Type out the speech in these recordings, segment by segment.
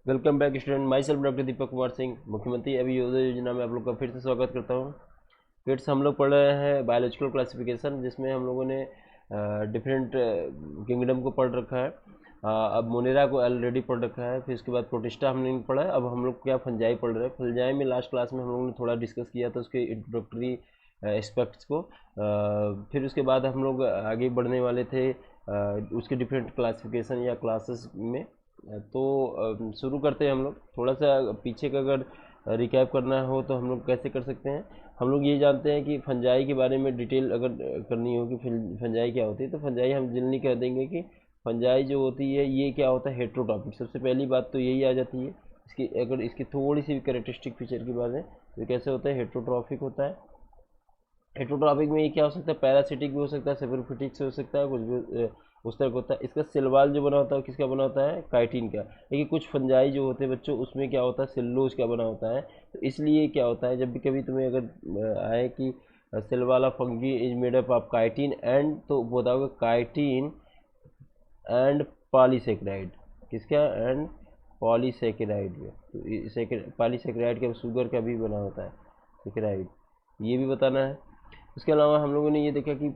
Welcome back student, myself doctor Deepak Kumar Singh, मुख्यमंत्री अभियोजन योजना में आप लोग का फिर से स्वागत करता हूँ। फिर से हम लोग पढ़ रहे हैं बायोलॉजिकल क्लासिफिकेशन, जिसमें हम लोगों ने डिफरेंट किंगडम को पढ़ रखा है। अब मोनेरा को ऑलरेडी पढ़ रखा है, फिर उसके बाद प्रोटिस्टा हमने पढ़ा है। अब हम लोग क्या फंजाई पढ़ रहे हैं। फंजाई में लास्ट क्लास में हम लोगों ने थोड़ा डिस्कस किया था उसके इंट्रोडक्टरी एस्पेक्ट्स को। फिर उसके बाद हम लोग आगे बढ़ने वाले थे उसके डिफरेंट क्लासिफिकेशन या क्लासेस में। तो शुरू करते हैं हम लोग। थोड़ा सा पीछे का अगर रिकैप करना हो तो हम लोग कैसे कर सकते हैं। हम लोग ये जानते हैं कि फंजाई के बारे में डिटेल अगर करनी हो कि फंजाई क्या होती है, तो फंजाई हम जनरली कह देंगे कि फंजाई जो होती है ये क्या होता है, हेट्रोट्रॉपिक। सबसे पहली बात तो यही आ जाती है। इसकी अगर इसकी थोड़ी सी कैरेक्टरिस्टिक फीचर की बात है तो कैसे होता है, हेट्रोट्रॉपिक होता है। हेट्रोट्रॉपिक में ये क्या हो सकता है, पैरासिटिक भी हो सकता है, सेफरोफिटिक से हो सकता है, कुछ भी उस तरह का होता है। इसका सेलवाल जो बना होता है किसका बना होता है, काइटिन का। लेकिन कुछ फंजाई जो होते हैं बच्चों, उसमें क्या होता है, सेलुलोज का बना होता है। तो इसलिए क्या होता है, जब भी कभी तुम्हें अगर आए कि सेल वाला fungi is made up of chitin and, तो बताओगे काइटिन एंड पॉलीसेकेराइड। किसका, एंड पॉलीसेकेराइड में। तो पॉलीसेकेराइड का शुगर का भी बना होता है, सेकेराइड, ये भी बताना है। उसके अलावा हम लोगों ने ये देखा कि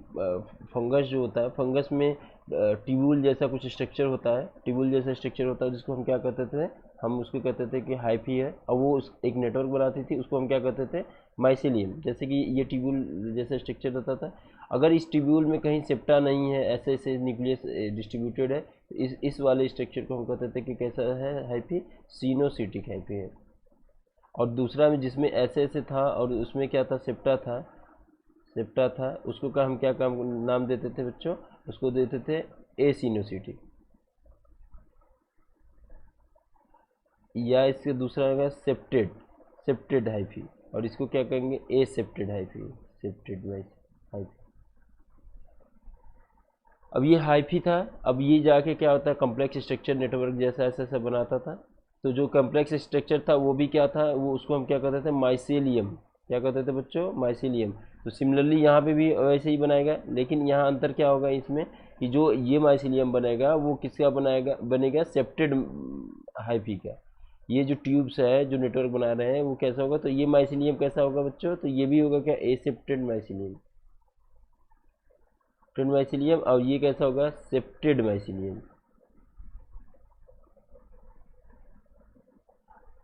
फंगस जो होता है, फंगस में ट्यूबुल जैसा कुछ स्ट्रक्चर होता है। ट्यूबुल जैसा स्ट्रक्चर होता है जिसको हम क्या कहते थे, हम उसको कहते थे कि हाइफी है। और वो एक नेटवर्क बनाती थी, उसको हम क्या कहते थे, माइसिलियम। जैसे कि ये ट्यूबुल जैसा स्ट्रक्चर रहता था। अगर इस ट्यूबुल में कहीं सेप्टा नहीं है, ऐसे ऐसे न्यूक्लियस डिस्ट्रीब्यूटेड है, तो इस वाले स्ट्रक्चर को हम कहते थे कि कैसा है, हाइफी, सीनोसिटिक हाइफी है। और दूसरा में जिसमें ऐसे ऐसे था और उसमें क्या था, सेप्टा था, सेप्टा था, उसको का हम क्या काम नाम देते थे बच्चों, उसको देते थे एसिनोसिटी। या इसके दूसरा होगा सेप्टेड, सेप्टेड हाइफी। और इसको क्या कहेंगे, एसेप्टेड हाइफी, सेप्टेड हाइफी। अब ये हाइफी था। अब ये जाके क्या होता है, कम्प्लेक्स स्ट्रक्चर नेटवर्क जैसा ऐसा ऐसा बनाता था। तो जो कम्प्लेक्स स्ट्रक्चर था वो भी क्या था, वो उसको हम क्या कहते थे, माइसेलियम। क्या कहते थे बच्चों, माइसेलियम। तो सिमिलरली यहाँ पे भी वैसे ही बनाएगा, लेकिन यहाँ अंतर क्या होगा इसमें, कि जो ये माइसेलियम बनेगा वो किसका बनाएगा, बनेगा सेप्टेड हाइफी का। ये जो ट्यूब्स है जो नेटवर्क बना रहे हैं वो कैसा होगा, तो ये माइसेलियम कैसा होगा बच्चों, तो ये भी होगा क्या, एसेप्टेड माइसेलियम, सेप्टेड माइसिलियम। और ये कैसा होगा, सेप्टेड माइसिलियम।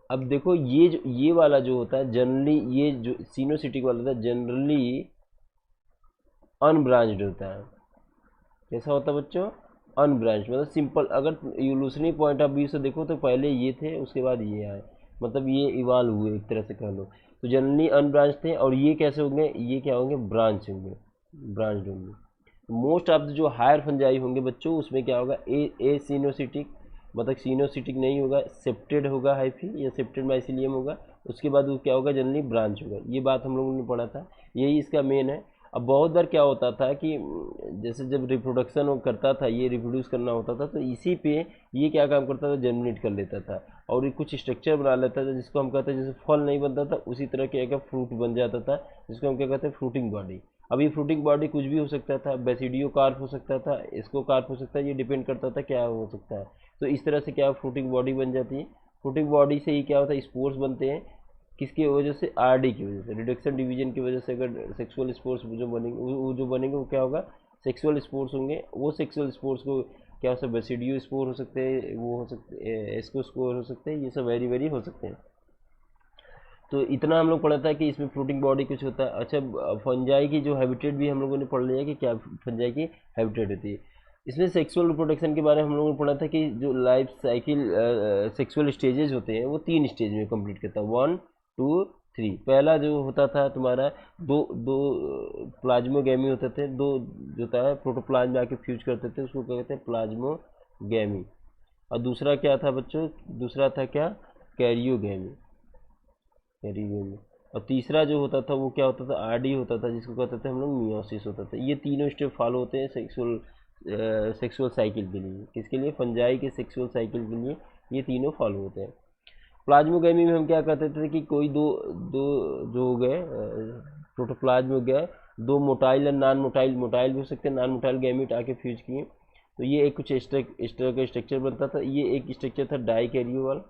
अब देखो ये वाला जो होता है जनरली, ये जो सीनोसिटिक वाला होता है जनरली अनब्रांच्ड होता है। कैसा होता है बच्चों, अनब्रांच, मतलब सिंपल। अगर यूलुसनी पॉइंट ऑफ व्यू से देखो तो पहले ये थे, उसके बाद ये आए, मतलब ये इवाल्व हुए एक तरह से कह लो। तो जनरली अनब्रांच थे, और ये कैसे होंगे, ये क्या होंगे, ब्रांच होंगे, ब्रांच होंगे। मोस्ट ऑफ जो हायर फंजाई होंगे बच्चों, उसमें क्या होगा, ए सीनोसिटिक, मतलब सीनोसिटिक नहीं होगा, सेप्टेड होगा हाइफी या सेप्टेड माइसिलियम होगा। उसके बाद वो क्या होगा, जनरली ब्रांच होगा। ये बात हम लोगों ने पढ़ा था, यही इसका मेन है। अब बहुत बार क्या होता था कि जैसे जब रिप्रोडक्शन वो करता था, ये रिप्रोड्यूस करना होता था, तो इसी पे ये क्या काम करता था, जर्मिनेट कर लेता था और ये कुछ स्ट्रक्चर बना लेता था, जिसको हम कहते हैं, जैसे फल नहीं बनता था उसी तरह क्या क्या फ्रूट बन जाता था, जिसको हम क्या कहते हैं, फ्रूटिंग बॉडी। अब ये फ्रूटिंग बॉडी कुछ भी हो सकता था, बेसिडियो कार्प हो सकता था, इसको कार्प हो सकता है, ये डिपेंड करता था क्या हो सकता है। तो इस तरह से क्या फ्रूटिंग बॉडी बन जाती है। फ्रूटिंग बॉडी से ही क्या होता है, स्पोर्स बनते हैं। किसकी वजह से, आरडी की वजह से, रिडक्शन डिवीजन की वजह से। अगर सेक्सुअल स्पोर्स जो बनेंगे जो बनेंगे वो क्या होगा, सेक्सुअल स्पोर्स होंगे। वो सेक्सुअल स्पोर्स को क्या हो सकता है, बेसिडियो स्पोर हो सकते हैं, वो हो सकते हैं एस्को स्पोर हो सकते हैं, ये सब वेरी वेरी हो सकते हैं। तो इतना हम लोग पढ़ा था कि इसमें फ्रूटिंग बॉडी कुछ होता है। अच्छा, फंजाई की जो हैबिटेट भी हम लोगों ने पढ़ लिया कि क्या फंजाई की हैबिटेट होती है। इसमें सेक्सुअल रिप्रोडक्शन के बारे में हम लोगों ने पढ़ा था कि जो लाइफ साइकिल सेक्सुअल स्टेजेस होते हैं वो 3 स्टेज में कंप्लीट करता है, 1 2 3। पहला जो होता था तुम्हारा, दो दो प्लाज्मोगैमी होते थे, दो जो होता है प्रोटोप्लाज्म में आके फ्यूज करते थे, उसको कहते हैं प्लाज्मोगैमी। और दूसरा क्या था बच्चों, दूसरा था क्या, कैरियोगैमी, कैरियोगैमी। और तीसरा जो होता था वो क्या होता था, आरडी होता था, जिसको कहते थे हम लोग मियोसिस होता था। ये तीनों स्टेप फॉलो होते हैं सेक्सुअल साइकिल के लिए। किसके लिए, फंजाई के सेक्सुअल साइकिल के लिए ये तीनों फॉलो होते हैं। प्लाज्मोगैमी में हम क्या कहते थे कि कोई दो दो जो हो गए प्रोटोप्लाज्म हो गया, दो मोटाइल और नॉन मोटाइल, मोटाइल भी हो सकते हैं, नॉन मोटाइल गैमीट आके फ्यूज किए। तो ये एक कुछ इस तरह का स्ट्रक्चर बनता था। ये एक स्ट्रक्चर था डाई कैरियोवल।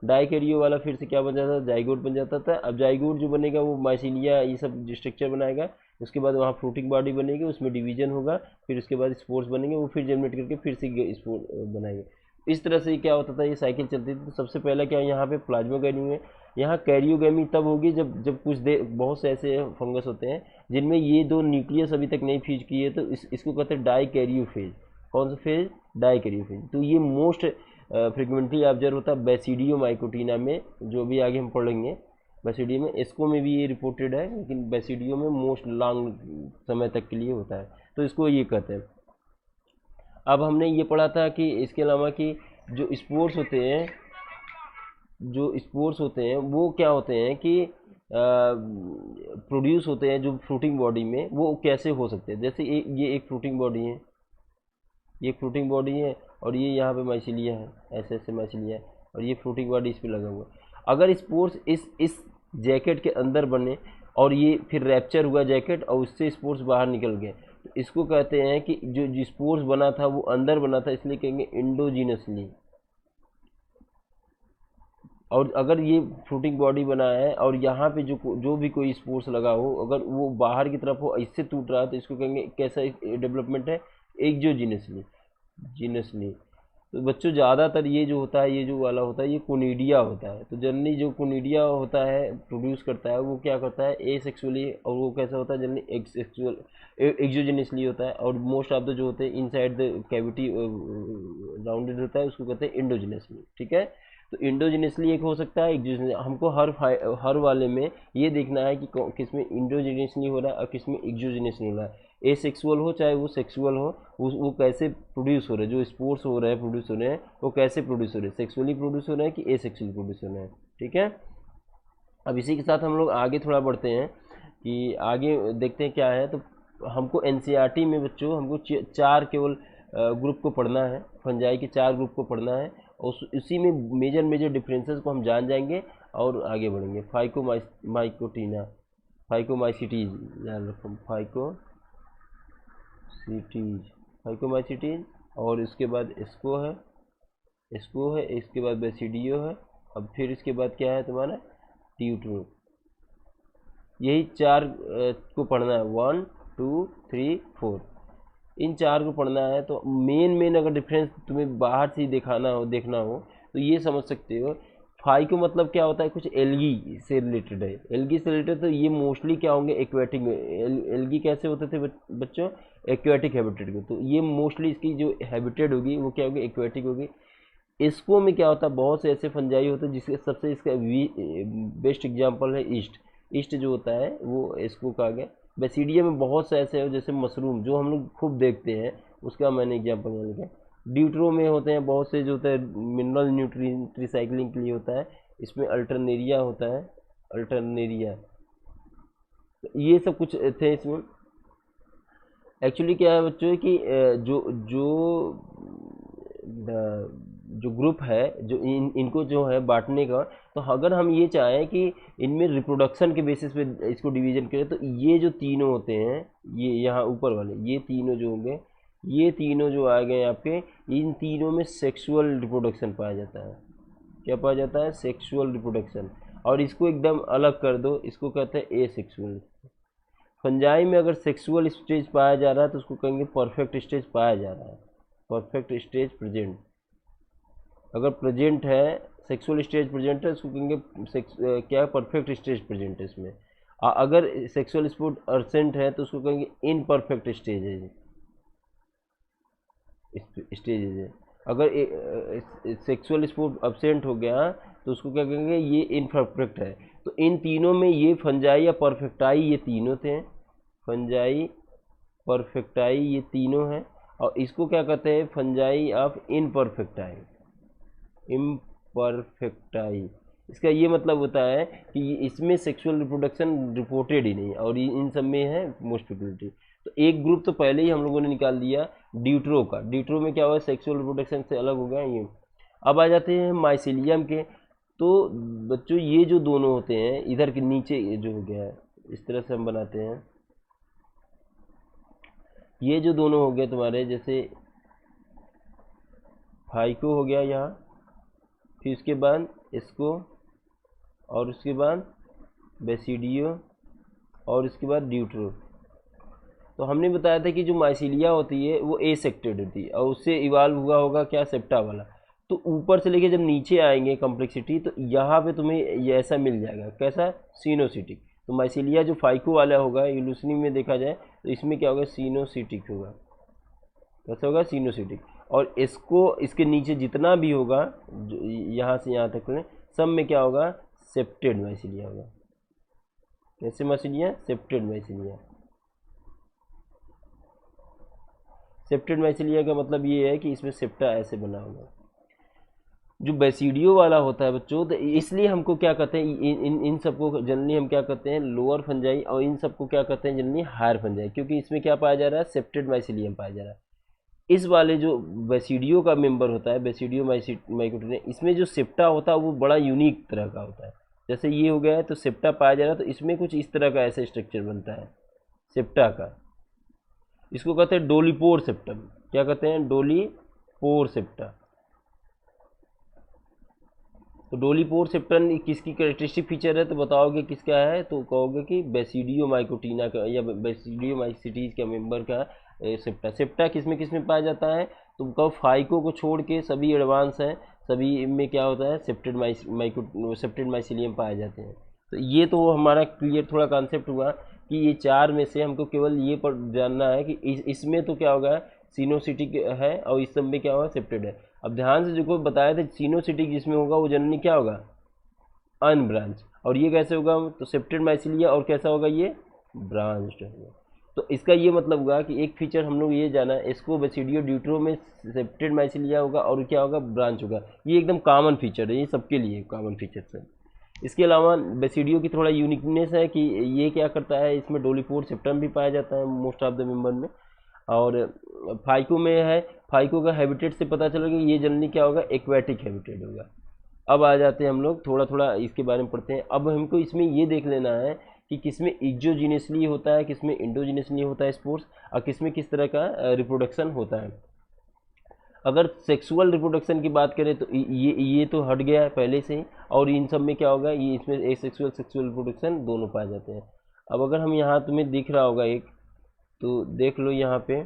डाइकैरियो वाला फिर से क्या बन जाता था, जाइगोट बन जाता था। अब जाइगोट जो बनेगा वो माइसीलिया ये सब स्ट्रक्चर बनाएगा, उसके बाद वहाँ फ्रूटिंग बॉडी बनेगी, उसमें डिवीजन होगा, फिर उसके बाद स्पोर्स बनेंगे, वो फिर जर्मिनेट करके फिर से स्पोर बनाएंगे। इस तरह से क्या होता था, ये साइकिल चलती थी। तो सबसे पहला क्या, यहाँ पे प्लाज्मोगेमी है। यहाँ कैरियोगेमी तब होगी जब कुछ देर, बहुत से ऐसे फंगस होते हैं जिनमें ये दो न्यूक्लियस अभी तक नहीं फ्यूज किए, तो इसको कहते हैं डाइकैरियोफेज। कौन सा फेज, डाइकैरियोफेज। तो ये मोस्ट फ्रिक्वेंटली ऑब्जर्व होता है बैसिडियो माइकोटीना में, जो भी आगे हम पढ़ेंगे। बैसिडियो में, एस्को में भी ये रिपोर्टेड है, लेकिन बैसिडियो में मोस्ट लॉन्ग समय तक के लिए होता है, तो इसको ये कहते हैं। अब हमने ये पढ़ा था कि इसके अलावा कि जो स्पोर्स होते हैं, वो क्या होते हैं कि प्रोड्यूस होते हैं जो फ्रूटिंग बॉडी में, वो कैसे हो सकते हैं। जैसे ये एक फ्रूटिंग बॉडी है, ये फ्रूटिंग बॉडी है, और ये यहाँ पे माइसीलिया है, ऐसे ऐसे माइसीलिया है, और ये फ्रूटिंग बॉडी इस पे लगा हुआ है। अगर स्पोर्स इस जैकेट के अंदर बने और ये फिर रैप्चर हुआ जैकेट और उससे स्पोर्स बाहर निकल गए, तो इसको कहते हैं कि जो स्पोर्स बना था वो अंदर बना था, इसलिए कहेंगे इंडोजीनसली। और अगर ये फ्रूटिंग बॉडी बना है और यहाँ पे जो भी कोई स्पोर्स लगा हो, अगर वो बाहर की तरफ हो, इससे टूट रहा है, तो इसको कहेंगे कैसा डेवलपमेंट है, एक्सोजीनसली, जीनसली। तो बच्चों ज़्यादातर ये जो होता है, ये जो वाला होता है, ये कोनिडिया होता है। तो जनरली जो कोनिडिया होता है प्रोड्यूस करता है, वो क्या करता है, ए सेक्सुअली, और वो कैसा होता है, जनरली एक्सेक्सुअल एक्सोजेनियसली होता है। और मोस्ट ऑफ द जो होते हैं इनसाइड द कैविटी राउंडेड होता है, उसको कहते हैं इंडोजिनसली। ठीक है, तो इंडोजिनसली एक हो सकता है, एक्सोजेनियस। हमको हर वाले में ये देखना है कि किस में इंडोजिनसली हो रहा है और किस में एक्सोजेनियसली हो रहा है। ए सेक्सुअल हो चाहे वो सेक्सुअल हो, वो कैसे प्रोड्यूस हो रहे हैं, जो स्पोर्ट्स हो रहे हैं प्रोड्यूस हो रहे हैं, वो कैसे प्रोड्यूस हो रहे हैं, सेक्सुअली प्रोड्यूस हो रहे हैं कि ए सेक्सुअली प्रोड्यूस हो रहे हैं। ठीक है, अब इसी के साथ हम लोग आगे थोड़ा बढ़ते हैं कि आगे देखते हैं क्या है। तो हमको एनसीईआरटी में बच्चों हमको चार केवल ग्रुप को पढ़ना है, फंजाई के 4 ग्रुप को पढ़ना है, और उसी में मेजर मेजर डिफरेंसेस को हम जान जाएंगे और आगे बढ़ेंगे। फाइकोमाइकोटीना, फाइकोमाइसिटीज, याद रखो, फाइकोमाइसिटीज, और इसके बाद इसको है, इसके बाद बेसिडियो है। अब फिर इसके बाद क्या है तुम्हारा, ट्यूट्रो। यही 4 को पढ़ना है, 1 2 3 4, इन 4 को पढ़ना है। तो मेन अगर डिफरेंस तुम्हें बाहर से ही देखना हो तो ये समझ सकते हो। फाइको मतलब क्या होता है, कुछ एल्गी से रिलेटेड है, एल्गी से रिलेटेड। तो ये मोस्टली क्या होंगे, एक्वेटिक में। एल्गी कैसे होते थे बच्चों, एक्वेटिक हैबिटेट को। तो ये मोस्टली इसकी जो हैबिटेट होगी वो क्या होगी, एक्वेटिक होगी। इसको में क्या होता है, बहुत से ऐसे फंजाई होते हैं जिसके सबसे इसका बेस्ट एग्जांपल है ईस्ट। ईस्ट जो होता है वो इसको कहा गया। बेसिडिया में बहुत से ऐसे हो, जैसे मशरूम जो हम लोग खूब देखते हैं, उसका मैंने एग्जांपल नहीं लिखा। ड्यूट्रो में होते हैं बहुत से, जो होता है मिनरल न्यूट्रिएंट रिसाइकलिंग के लिए होता है, इसमें अल्टरनेरिया होता है, अल्टरनेरिया। तो ये सब कुछ थे इसमें। एक्चुअली क्या है बच्चों कि जो जो जो ग्रुप है, जो इनको जो है बांटने का, तो अगर हम ये चाहें कि इनमें रिप्रोडक्शन के बेसिस पे इसको डिवीजन करें, तो ये जो तीनों होते हैं, ये यहाँ ऊपर वाले ये तीनों जो होंगे, ये तीनों जो आ गए आपके, इन तीनों में सेक्सुअल रिप्रोडक्शन पाया जाता है। क्या पाया जाता है, सेक्सुअल रिप्रोडक्शन। और इसको एकदम अलग कर दो, इसको कहते हैं ए सेक्सुअल। फंजाई में अगर सेक्सुअल स्टेज पाया जा रहा है तो उसको कहेंगे परफेक्ट स्टेज पाया जा रहा है, परफेक्ट स्टेज प्रेजेंट। अगर प्रेजेंट है, सेक्सुअल स्टेज प्रेजेंट है, उसको कहेंगे क्या, परफेक्ट स्टेज प्रेजेंट है इसमें। अगर सेक्सुअल स्पोर्ट अर्सेंट है तो उसको कहेंगे इनपरफेक्ट स्टेज है, स्टेजेज है। अगर सेक्सुअल स्पोर्ट अब्सेंट हो गया तो उसको क्या कहेंगे, ये इनपरफेक्ट है। तो इन तीनों में ये फंजाई या परफेक्टाई, ये तीनों थे, फंजाई परफेक्टाई ये तीनों हैं। और इसको क्या कहते हैं, फंजाई ऑफ इनपरफेक्टाई, इम्परफेक्टाई। इसका ये मतलब होता है कि इसमें सेक्सुअल रिप्रोडक्शन रिपोर्टेड ही नहीं, और इन सब में है मोस्ट प्रोबेबिलिटी। तो एक ग्रुप तो पहले ही हम लोगों ने निकाल दिया ड्यूट्रो का। ड्यूट्रो में क्या हुआ, सेक्सुअल रिप्रोडक्शन से अलग हो गया ये। अब आ जाते हैं माइसीलियम के। तो बच्चों ये जो दोनों होते हैं, इधर के नीचे जो हो गया है, इस तरह से हम बनाते हैं। ये जो दोनों हो गए तुम्हारे, जैसे फाइको हो गया यहाँ, फिर उसके बाद इसको, और उसके बाद बेसिडियो, और उसके बाद ड्यूट्रो। तो हमने बताया था कि जो माइसीलिया होती है वो ए सेक्टेड होती है और उससे इवाल्व हुआ होगा क्या, सेप्टा वाला। तो ऊपर से लेके जब नीचे आएंगे कॉम्प्लेक्सिटी, तो यहाँ पे तुम्हें ये ऐसा मिल जाएगा, कैसा, सिनोसिटिक। तो माइसीलिया जो फाइको वाला होगा यूलुसिनी में देखा जाए तो इसमें क्या होगा, सिनोसिटिक होगा। कैसा होगा, सिनोसिटिक। और इसको, इसके नीचे जितना भी होगा यहाँ से यहाँ तक में, सब में क्या होगा, सेप्टेड माइसीलिया होगा। कैसे mycelia, septate mycelia. Septate mycelia का मतलब ये है कि इसमें सेप्टा ऐसे बना होगा। जो बेसिडियो वाला होता है बच्चों, तो इसलिए हमको क्या कहते हैं, इन सबको जनरली हम क्या कहते हैं, लोअर फंजाई, और इन सबको क्या कहते हैं जनरली, हायर फंजाई, क्योंकि इसमें क्या पाया जा रहा है, सेप्टेड माइसीलियम पाया जा रहा है। इस वाले जो बेसिडियो का मेंबर होता है, बेसिडियो माइकोटिना, इसमें जो सेप्टा होता है वो बड़ा यूनिक तरह का होता है। जैसे ये हो गया है तो सेप्टा पाया जा रहा है, तो इसमें कुछ इस तरह का ऐसा स्ट्रक्चर बनता है सेप्टा का। इसको कहते हैं डोलीपोर सेप्टम। क्या कहते हैं, डोलीपोर सेप्टा। तो डोलीपोर सेप्टम किसकी कैरेक्टरिस्टिक फीचर है, तो बताओगे किसका है, तो कहोगे कि बेसिडियो माइकोटिना का या बेसिडियो माइसिटीज का मेंबर का सेप्टा। सेप्टा किसमें किसमें पाया जाता है, तो कहो फाइको को छोड़ के सभी एडवांस हैं, सभी में क्या होता है, सेप्टेड माइसिलियम पाए जाते हैं। तो ये तो हमारा क्लियर थोड़ा कॉन्सेप्ट हुआ कि ये चार में से हमको केवल ये पर जानना है कि इसमें तो क्या होगा, सिनोसिटिक है, और इस सब में क्या होगा, सेप्टेड है। अब ध्यान से जो बताया था, सिनोसिटिक जिसमें होगा वो जनरली क्या होगा, अनब्रांच। और ये कैसे होगा, तो सेप्टेड माइसीलिया, और कैसा होगा, ये ब्रांच्ड होगा। तो इसका ये मतलब हुआ कि एक फीचर हम लोग ये जाना, इसको बेसिडियो ड्यूट्रो में सेप्टेड माइसीलिया होगा और क्या होगा, ब्रांच होगा। ये एकदम कॉमन फीचर है, ये सबके लिए कॉमन फीचर है। इसके अलावा बेसिडियो की थोड़ा यूनिकनेस है कि ये क्या करता है, इसमें डोलीपोर सेप्टम भी पाया जाता है मोस्ट ऑफ द मेंबर में। और फाइको में है, फाइको का हैबिटेट से पता चला कि ये जनरली क्या होगा, एक्वेटिक हैबिटेट होगा। अब आ जाते हैं हम लोग थोड़ा थोड़ा इसके बारे में पढ़ते हैं। अब हमको इसमें ये देख लेना है कि किसमें एक्सोजीनियसली होता है, किसमें इंडोजीनियसली होता है स्पोर्स, और किसमें किस तरह का रिप्रोडक्शन होता है। अगर सेक्सुअल रिप्रोडक्शन की बात करें तो ये तो हट गया है पहले से ही, और इन सब में क्या होगा, ये इसमें एसेक्सुअल सेक्सुअल रिप्रोडक्शन दोनों पाए जाते हैं। अब अगर हम यहाँ तुम्हें दिख रहा होगा एक, तो देख लो यहाँ पे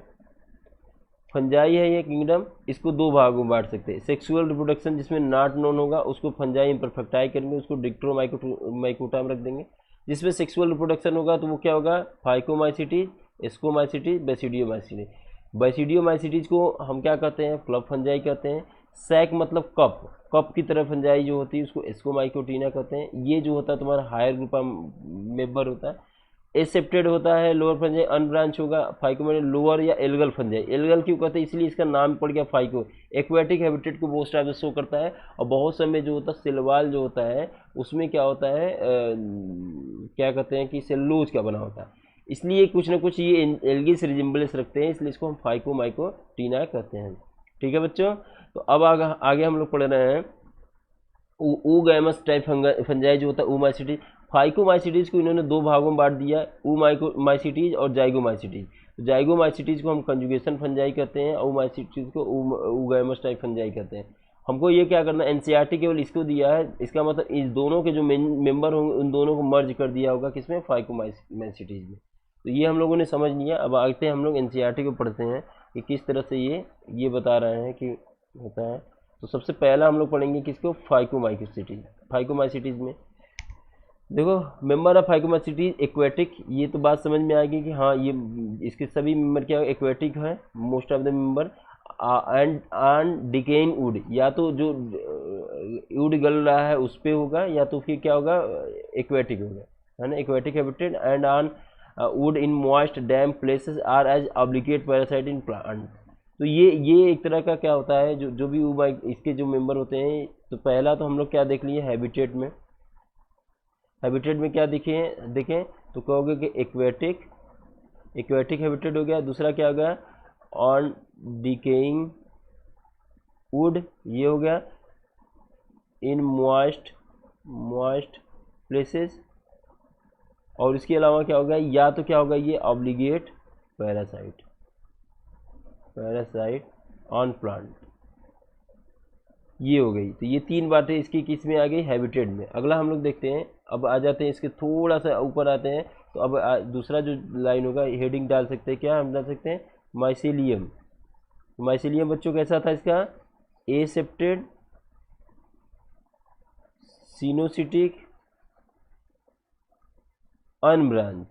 फंजाई है ये किंगडम, इसको दो भागों में बांट सकते हैं। सेक्सुअल रिप्रोडक्शन जिसमें नॉट नोन होगा उसको फंजाई इम्परफेक्टाई करेंगे, उसको डिक्ट्रोमाइकोटा में रख देंगे। जिसमें सेक्सुअल रिप्रोडक्शन होगा तो वो क्या होगा, फाइकोमाइसिटीज, एस्कोमाइसिटीज, बेसिडियोमाइसिटीज। बेसिडियोमाइसिटीज को हम क्या कहते हैं, क्लब फंजाई कहते हैं। सैक मतलब कप, कप की तरह फंजाई जो होती है उसको एस्कोमाइकोटिना कहते हैं। ये जो होता है तुम्हारा हायर ग्रुप मेंबर होता है। एसेप्टेड होता है लोअर फंजाई, अनब्रांच होगा। फाइको में लोअर या एल्गल फंजाई। एल्गल क्यों कहते हैं, इसलिए इसका नाम पड़ गया फाइको। एक्वेटिक हैबिटेट को मोस्ट ऑफ शो करता है। और बहुत समय जो होता है सिलवाल जो होता है उसमें क्या होता है, क्या कहते हैं कि सेलुलोज का बना होता है, इसलिए कुछ ना कुछ ये एल्गी से रिजेम्बलेंस रखते हैं, इसलिए इसको हम फाइको माइकोटिना कहते हैं। ठीक है बच्चों, तो अब आगे हम लोग पढ़ रहे हैं ऊगैमस टाइप फंजाई जो होता है ऊमाइसिटीज। फाइकोमाइसिटीज को इन्होंने दो भागों में बांट दिया, ऊमाइसिटीज और जाइगोमाइसिटीज। तो जाइगोमाइसिटीज को हम कंजुगेशन फंजाई कहते हैं, ऊमाइसिटीज को ऊगैमस टाइप फंजाई कहते हैं। हमको ये क्या करना है, एनसीईआरटी केवल इसको दिया है, इसका मतलब इस दोनों के जो मेंबर होंगे उन दोनों को मर्ज कर दिया होगा किसमें, फाइकोमाइसिटीज में। तो ये हम लोगों ने समझ लिया। अब आते हैं हम लोग एनसीईआरटी को पढ़ते हैं कि किस तरह से ये बता रहे हैं कि होता है। तो सबसे पहला हम लोग पढ़ेंगे किसको, फाइकोमाइसिटीज। फाइकोमाइसिटीज में देखो मेंबर ऑफ फाइकोमाइसिटीज एक्वेटिक, ये तो बात समझ में आएगी कि हाँ ये इसके सभी मेंबर क्या एक्वेटिक है, most of the member. And decaying would, या तो जो वुड गल रहा है उस पर होगा, या तो फिर क्या होगा, एक्वेटिक होगा, है ना, aquatic habitat. And on wood in moist damp places are as obligate parasite in plant. तो ये एक तरह का क्या होता है, जो भी इसके जो मेंबर होते हैं। तो पहला तो हम लोग क्या देख लिए, हैबिटेट में। हैबिटेट में क्या देखें तो कहोगे कि एक्वेटिक हैबिटेट हो गया। दूसरा क्या हो गया, ऑन डिकेइंग वुड, ये हो गया। इन मॉइस्ट प्लेसेस, और इसके अलावा क्या होगा, या तो क्या होगा ये ऑब्लिगेट पैरासाइट ऑन प्लांट। ये हो गई। तो ये 3 बातें इसकी किस में आ गई, हैबिटेट में। अगला हम लोग देखते हैं, अब आ जाते हैं इसके थोड़ा सा ऊपर आते हैं। तो अब दूसरा जो लाइन होगा, हेडिंग डाल सकते हैं, क्या हम डाल सकते हैं, माइसीलियम। माइसीलियम बच्चों कैसा था इसका, एसेप्टेड, सिनोसिटिक, अनब्रांच।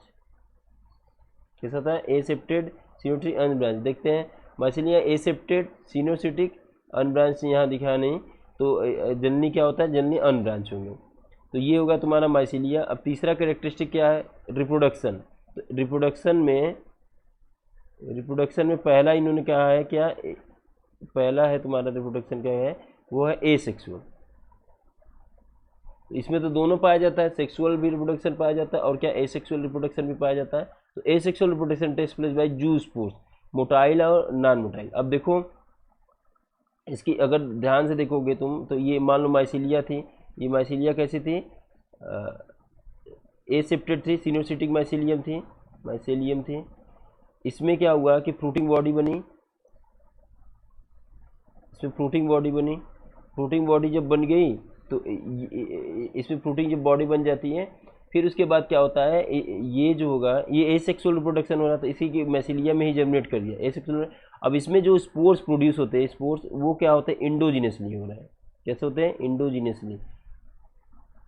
कैसा था, एसेप्टेड, सिनोसिटिक, अनब्रांच। देखते हैं माइसीलिया एसेप्टेड, सिनोसिटिक, अनब्रांच यहाँ दिखा नहीं, तो जनरली क्या होता है, जनरली अनब्रांच होंगे। तो ये होगा तुम्हारा माइसीलिया। अब तीसरा कैरेक्टरिस्टिक क्या है, रिप्रोडक्शन। तो रिप्रोडक्शन में पहला इन्होंने कहा है, क्या पहला है तुम्हारा रिप्रोडक्शन क्या है, वो है एसेक्सुअल। इसमें तो दोनों पाया जाता है, सेक्सुअल भी रिप्रोडक्शन पाया जाता है और क्या एसेक्सुअल रिप्रोडक्शन भी पाया जाता है। तो asexual reproduction takes place by zoospores, motile और नॉन मोटाइल। अब देखो इसकी अगर ध्यान से देखोगे तुम, तो ये मान लो माइसीलिया थी, ये माइसीलिया कैसी थी, एसेप्टेड थी, सिनोसिटिक माइसीलियम थी। इसमें क्या हुआ कि फ्रूटिंग बॉडी बनी, इसमें फ्रूटिंग बॉडी जब बन गई, तो इसमें फ्रूटिंग जब बॉडी बन जाती है, फिर उसके बाद क्या होता है, ये जो होगा, ये एसेक्सुअल रिप्रोडक्शन हो रहा था, इसी के मैसिलिया में ही जर्मिनेट कर दिया एसेक्सुअल। अब इसमें जो स्पोर्स प्रोड्यूस होते हैं, स्पोर्स वो क्या होते हैं, इंडोजिनसली हो रहा है। कैसे होते हैं, इंडोजिनसली।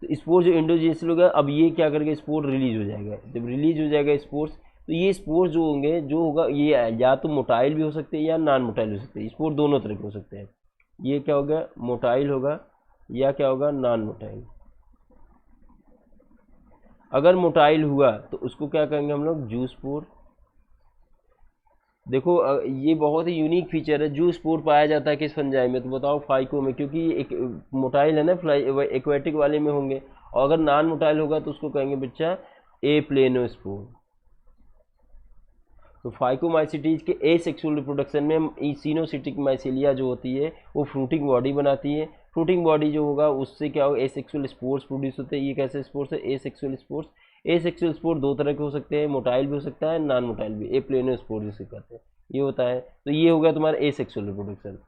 तो स्पोर्स जो इंडोजिनसली होगा, अब ये क्या करेगा, स्पोर्स रिलीज हो जाएगा। जब रिलीज हो जाएगा स्पोर्स, तो ये स्पोर्स जो होंगे, जो होगा, ये या तो मोटाइल भी हो सकते हैं या नॉन मोटाइल हो सकते हैं। स्पोर्स दोनों तरह के हो सकते हैं। ये क्या होगा, मोटाइल होगा या क्या होगा, नॉन मोटाइल। अगर मोटाइल हुआ तो उसको क्या कहेंगे हम लोग, जू स्पोर। देखो ये बहुत ही यूनिक फीचर है। जू स्पोर पाया जाता है किस फंजाई में, तो बताओ फाइको में, क्योंकि ये एक मोटाइल है ना, एक्वेटिक वाले में होंगे। और अगर नॉन मोटाइल होगा तो उसको कहेंगे बच्चा ए प्लेनोस्पोर। तो फाइकोमाइसिटीज के एसेक्सुअल रिप्रोडक्शन में सिनोसिटिक माइसीलिया जो होती है वो फ्रूटिंग बॉडी बनाती है। फ्रूटिंग बॉडी जो होगा उससे क्या होगा, एसेक्सुअल स्पोर्स प्रोड्यूस होते हैं। ये कैसे स्पोर्स है, एसेक्सुअल स्पोर्स। एसेक्सुअल स्पोर दो तरह के हो सकते हैं, मोटाइल भी हो सकता है, नॉन मोटाइल भी, ए प्लेनोस्पोर जिसे कहते हैं, ये होता है। तो ये हो गया तुम्हारा एसेक्सुअल रिप्रोडक्शन।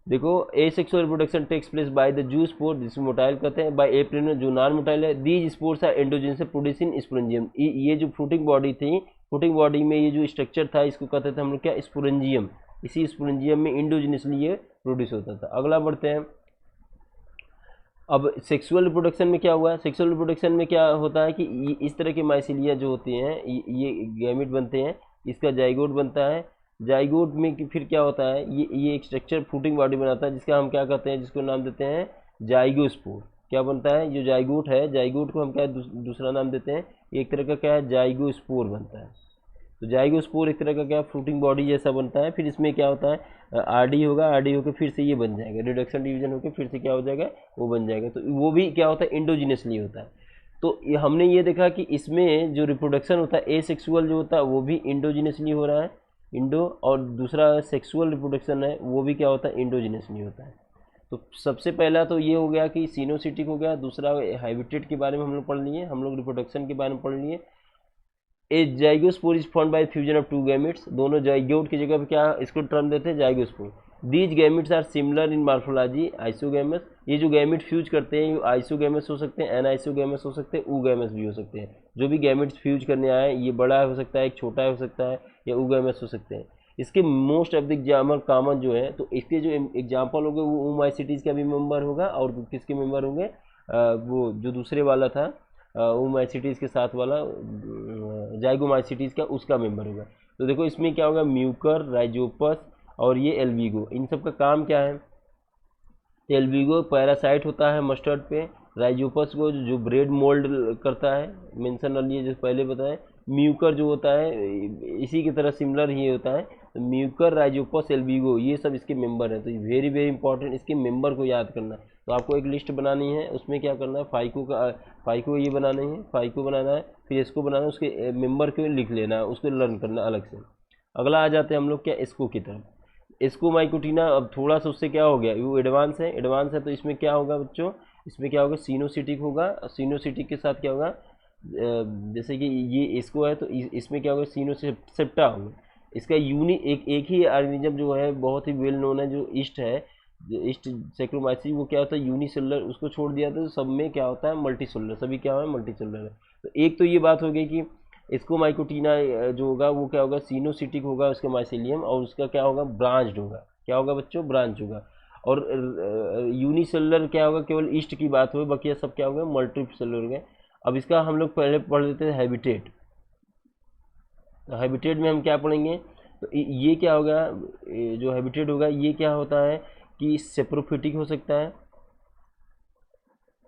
देखो asexual reproduction takes place by the zoospore, जिसे मोटाइल कहते हैं, बाय ए प्लेनो जो नॉन मोटाइल है। These spores are endogenous producing sporangium. ये जो फ्रूटिंग बॉडी थी, फ्रूटिंग बॉडी में ये जो स्ट्रक्चर था, इसको कहते थे हम लोग क्या, स्पोरेंजियम। इसी स्पोरेंजियम में इंडोजिनसली ये प्रोड्यूस होता था। अगला बढ़ते हैं। अब सेक्सुअल रिप्रोडक्शन में क्या हुआ है, सेक्सुअल रिप्रोडक्शन में क्या होता है कि इस तरह के माइसीलिया जो होती हैं, ये गैमेट बनते हैं, इसका जाइगोट बनता है। जाइगोट में फिर क्या होता है, ये एक स्ट्रक्चर फ्रूटिंग बॉडी बनाता है, जिसका हम क्या कहते हैं, जिसको नाम देते हैं जाइगोस्पोर। क्या बनता है, जो जाइगोट है, जाइगोट को हम क्या दूसरा नाम देते हैं, एक तरह का क्या है, जाइगोस्पोर बनता है। तो जाइगोस्पोर एक तरह का क्या फ्रूटिंग बॉडी जैसा बनता है। फिर इसमें क्या होता है, आरडी होगा, आरडी होकर फिर से ये बन जाएगा, रिडक्शन डिवीजन होकर फिर से क्या हो जाएगा, वो बन जाएगा। तो वो भी क्या होता है, इंडोजिनसली होता है। तो हमने ये देखा कि इसमें जो रिप्रोडक्शन होता है एसेक्सुअल जो होता है वो भी इंडोजिनसली हो रहा है, इंडो, और दूसरा सेक्सुअल रिप्रोडक्शन है वो भी क्या होता है, इंडोजिनसली होता है। तो सबसे पहला तो ये हो गया कि सिनोसिटिक हो गया, दूसरा हैबिटेट के बारे में हम लोग पढ़ लिए, हम लोग रिप्रोडक्शन के बारे में पढ़ लिए। A zygospore is formed by fusion of two gametes, दोनों जाइगोट की जगह पे क्या इसको टर्म देते हैं, zygospore. These gametes are similar in morphology, isogamous. ये जो गैमेट फ्यूज करते हैं, आइसोगैमस हो सकते हैं, एनाइसोगैमस हो सकते हैं, ऊगैमस भी हो सकते हैं। जो भी गैमेट्स फ्यूज करने आए, ये बड़ा हो सकता है, एक छोटा हो सकता है, या ऊगैमस हो सकते हैं। इसके most of the example common जो है, तो इसके जो एग्जाम्पल होंगे वो ओमाइसिटीज का भी मेंबर होगा, और किसके मेंबर होंगे, वो जो दूसरे वाला था ओमाइसिटीज़ के साथ वाला, जाइगोमाइसिटीज़ का, उसका मेंबर होगा। तो देखो इसमें क्या होगा, म्यूकर, राइजोपस और ये एल्विगो, इन सब का काम क्या है। एल्विगो पैरासाइट होता है मस्टर्ड पे, राइजोपस को जो ब्रेड मोल्ड करता है, मेंशन वाली जो पहले बताएं। म्यूकर जो होता है इसी की तरह सिमिलर ही होता है। तो म्यूकर, राइजोपस, एल्विगो, ये सब इसके मेंबर हैं। तो वेरी वेरी इंपॉर्टेंट, इसके मेंबर को याद करना है। तो आपको एक लिस्ट बनानी है, उसमें क्या करना है, फाइको ये बनानी है, फाइको बनाना है, फिर इसको बनाना है, उसके मेंबर को लिख लेना है, उसको लर्न करना अलग से। अगला आ जाते हैं हम लोग क्या, इसको की तरफ। इसको माइकोटिना, अब थोड़ा सा उससे क्या हो गया, वो एडवांस है, तो इसमें क्या होगा बच्चों, इसमें क्या होगा, सिनोसिटिक होगा। सिनोसिटिक के साथ क्या होगा, जैसे कि ये इसको है, तो इसमें क्या होगा, सिनोसेप्टा होगा। इसका एक ही ऑर्गेनिज्म जो है बहुत ही वेल नोन है, जो ईस्ट है, ईस्ट सैक्रोमाइसीस वो क्या होता है यूनिसेलुलर, उसको छोड़ दिया तो सब में क्या होता है मल्टीसेलुलर, सभी क्या है मल्टीसेलुलर है। तो एक तो ये बात हो गई कि इसको माइकोटीना जो होगा वो क्या होगा सिनोसिटिक होगा उसका माइसीलियम, और उसका क्या होगा ब्रांच्ड होगा, क्या होगा बच्चों ब्रांच होगा। और यूनिसेलुलर क्या होगा केवल ईस्ट की बात हो, बाकी सब क्या होगा मल्टीसेलुलर हो गए। अब इसका हम लोग पहले पढ़ लेते हैं हैबिटेट। तो हैबिटेट में हम क्या पढ़ेंगे, तो ये क्या होगा, जो हैबिटेट होगा ये क्या होता है कि सेप्रोफिटिक हो सकता है,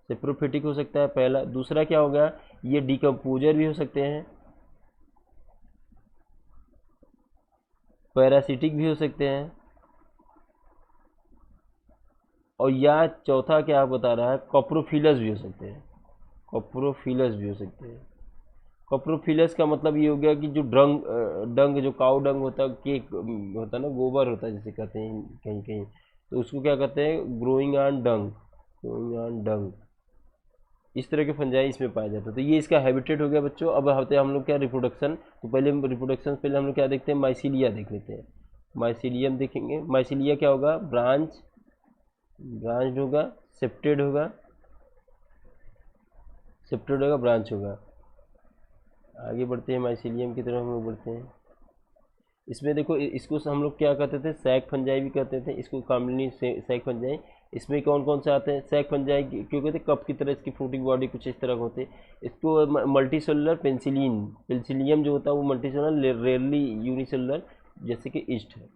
सेप्रोफिटिक हो सकता है पहला। दूसरा क्या होगा, ये डिकम्पोजर भी हो सकते हैं, पैरासिटिक भी हो सकते हैं, और या चौथा क्या बता रहा है कॉप्रोफिलस भी हो सकते हैं, कॉप्रोफिलस भी हो सकते हैं। कॉप्रोफिलस का मतलब ये हो गया कि जो डंग जो काउ डंग होता है, केक होता है ना, गोबर होता है जिसे कहते हैं कहीं कहीं, तो उसको क्या कहते हैं growing on dung, growing on dung. इस तरह के फंजाई इसमें पाया जाता है। तो ये इसका हैबिटेट हो गया बच्चों। अब होते हैं हम लोग क्या रिप्रोडक्शन, तो पहले रिप्रोडक्शन पहले हम लोग क्या देखते हैं माइसीलिया देख लेते हैं। माइसीलियम देखेंगे, माइसीलिया क्या होगा ब्रांच, ब्रांच होगा, सेप्टेड होगा, सेप्टेड होगा ब्रांच होगा। आगे बढ़ते हैं माइसीलियम की तरफ हम लोग बढ़ते हैं। इसमें देखो इसको हम लोग क्या कहते थे सैक फंजाई भी कहते थे, इसको कॉमनली सैक फंजाई। इसमें कौन कौन से आते हैं सैक फंजाई, क्यों कहते हैं कप की तरह इसकी फ्रूटिंग बॉडी कुछ इस तरह होते हैं। इसको मल्टीसेलुलर पेंसिलिन, पेंसिलियम जो होता है वो मल्टीसेलुलर, रेयरली यूनिसेलुलर, जैसे कि ईस्ट है।